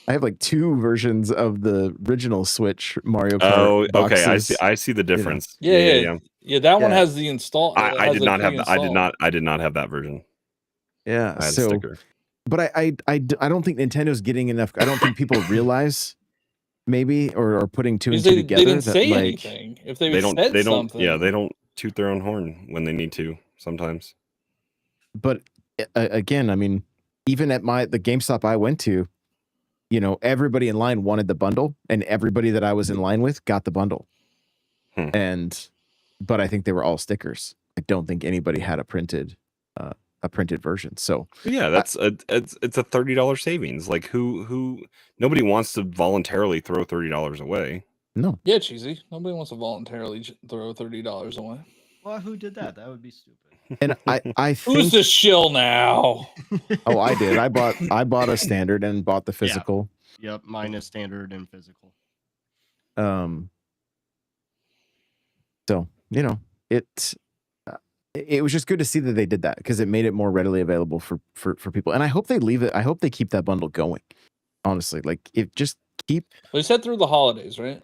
like 2 versions of the original Switch Mario Kart. Oh, okay. Boxes. I see the difference. Yeah. That one Yeah. has the install. I has did it not have. I pre-installed. did not have that version. Yeah. I had a So, sticker. but I don't think Nintendo's getting enough. I don't think people realize maybe or putting 2 and Because 2 they together didn't that say like anything. If they They said don't. something, Yeah, they don't toot their own horn when they need to. Sometimes. but again, I mean, even at the GameStop I went to, you know, everybody in line wanted the bundle, and everybody that I was in line with got the bundle. But I think they were all stickers. I don't think anybody had a printed version. So Yeah, it's a $30 savings. Like who nobody wants to voluntarily throw $30 away. no. yeah, cheesy. Nobody wants to voluntarily throw $30 away. Well, who did that? That would be stupid. And I think Who's the shill now? Oh, I did. I bought a standard and bought the physical. Yep, mine is standard and physical. So, you know, it was just good to see that they did that because it made it more readily available for people. And I hope they leave it. I hope they keep that bundle going. Honestly, like They said through the holidays, right?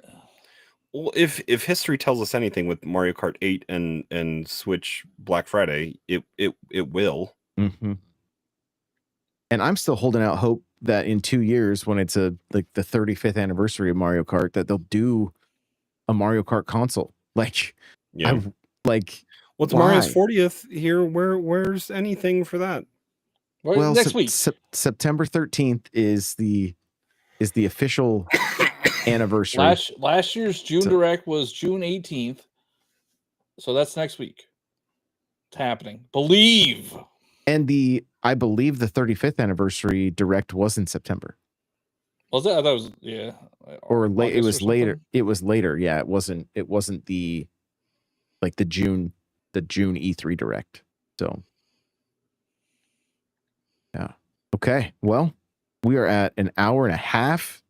Well, if history tells us anything with Mario Kart 8 and Switch Black Friday, it will. Mm-hmm. And I'm still holding out hope that in 2 years, when it's like the 35th anniversary of Mario Kart, that they'll do a Mario Kart console. Like, Yeah. What's why? Mario's 40th here? Where's anything for that? Well, next week. September 13th is the official anniversary. Last year's June Direct was June 18th. So that's next week. It's happening. Believe. And I believe the 35th anniversary Direct was in September. Was it? I thought it was, yeah. Or late. It was later. Something? It was later. Yeah, it wasn't the June E3 Direct. So yeah. Okay. Well, we are at an hour and a half.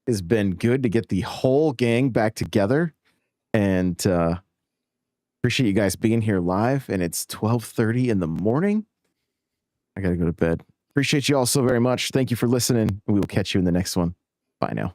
It's been good to get the whole gang back together, and appreciate you guys being here live. And it's 12:30 in the morning. I gotta go to bed. Appreciate you all so very much. Thank you for listening. We will catch you in the next one. Bye now.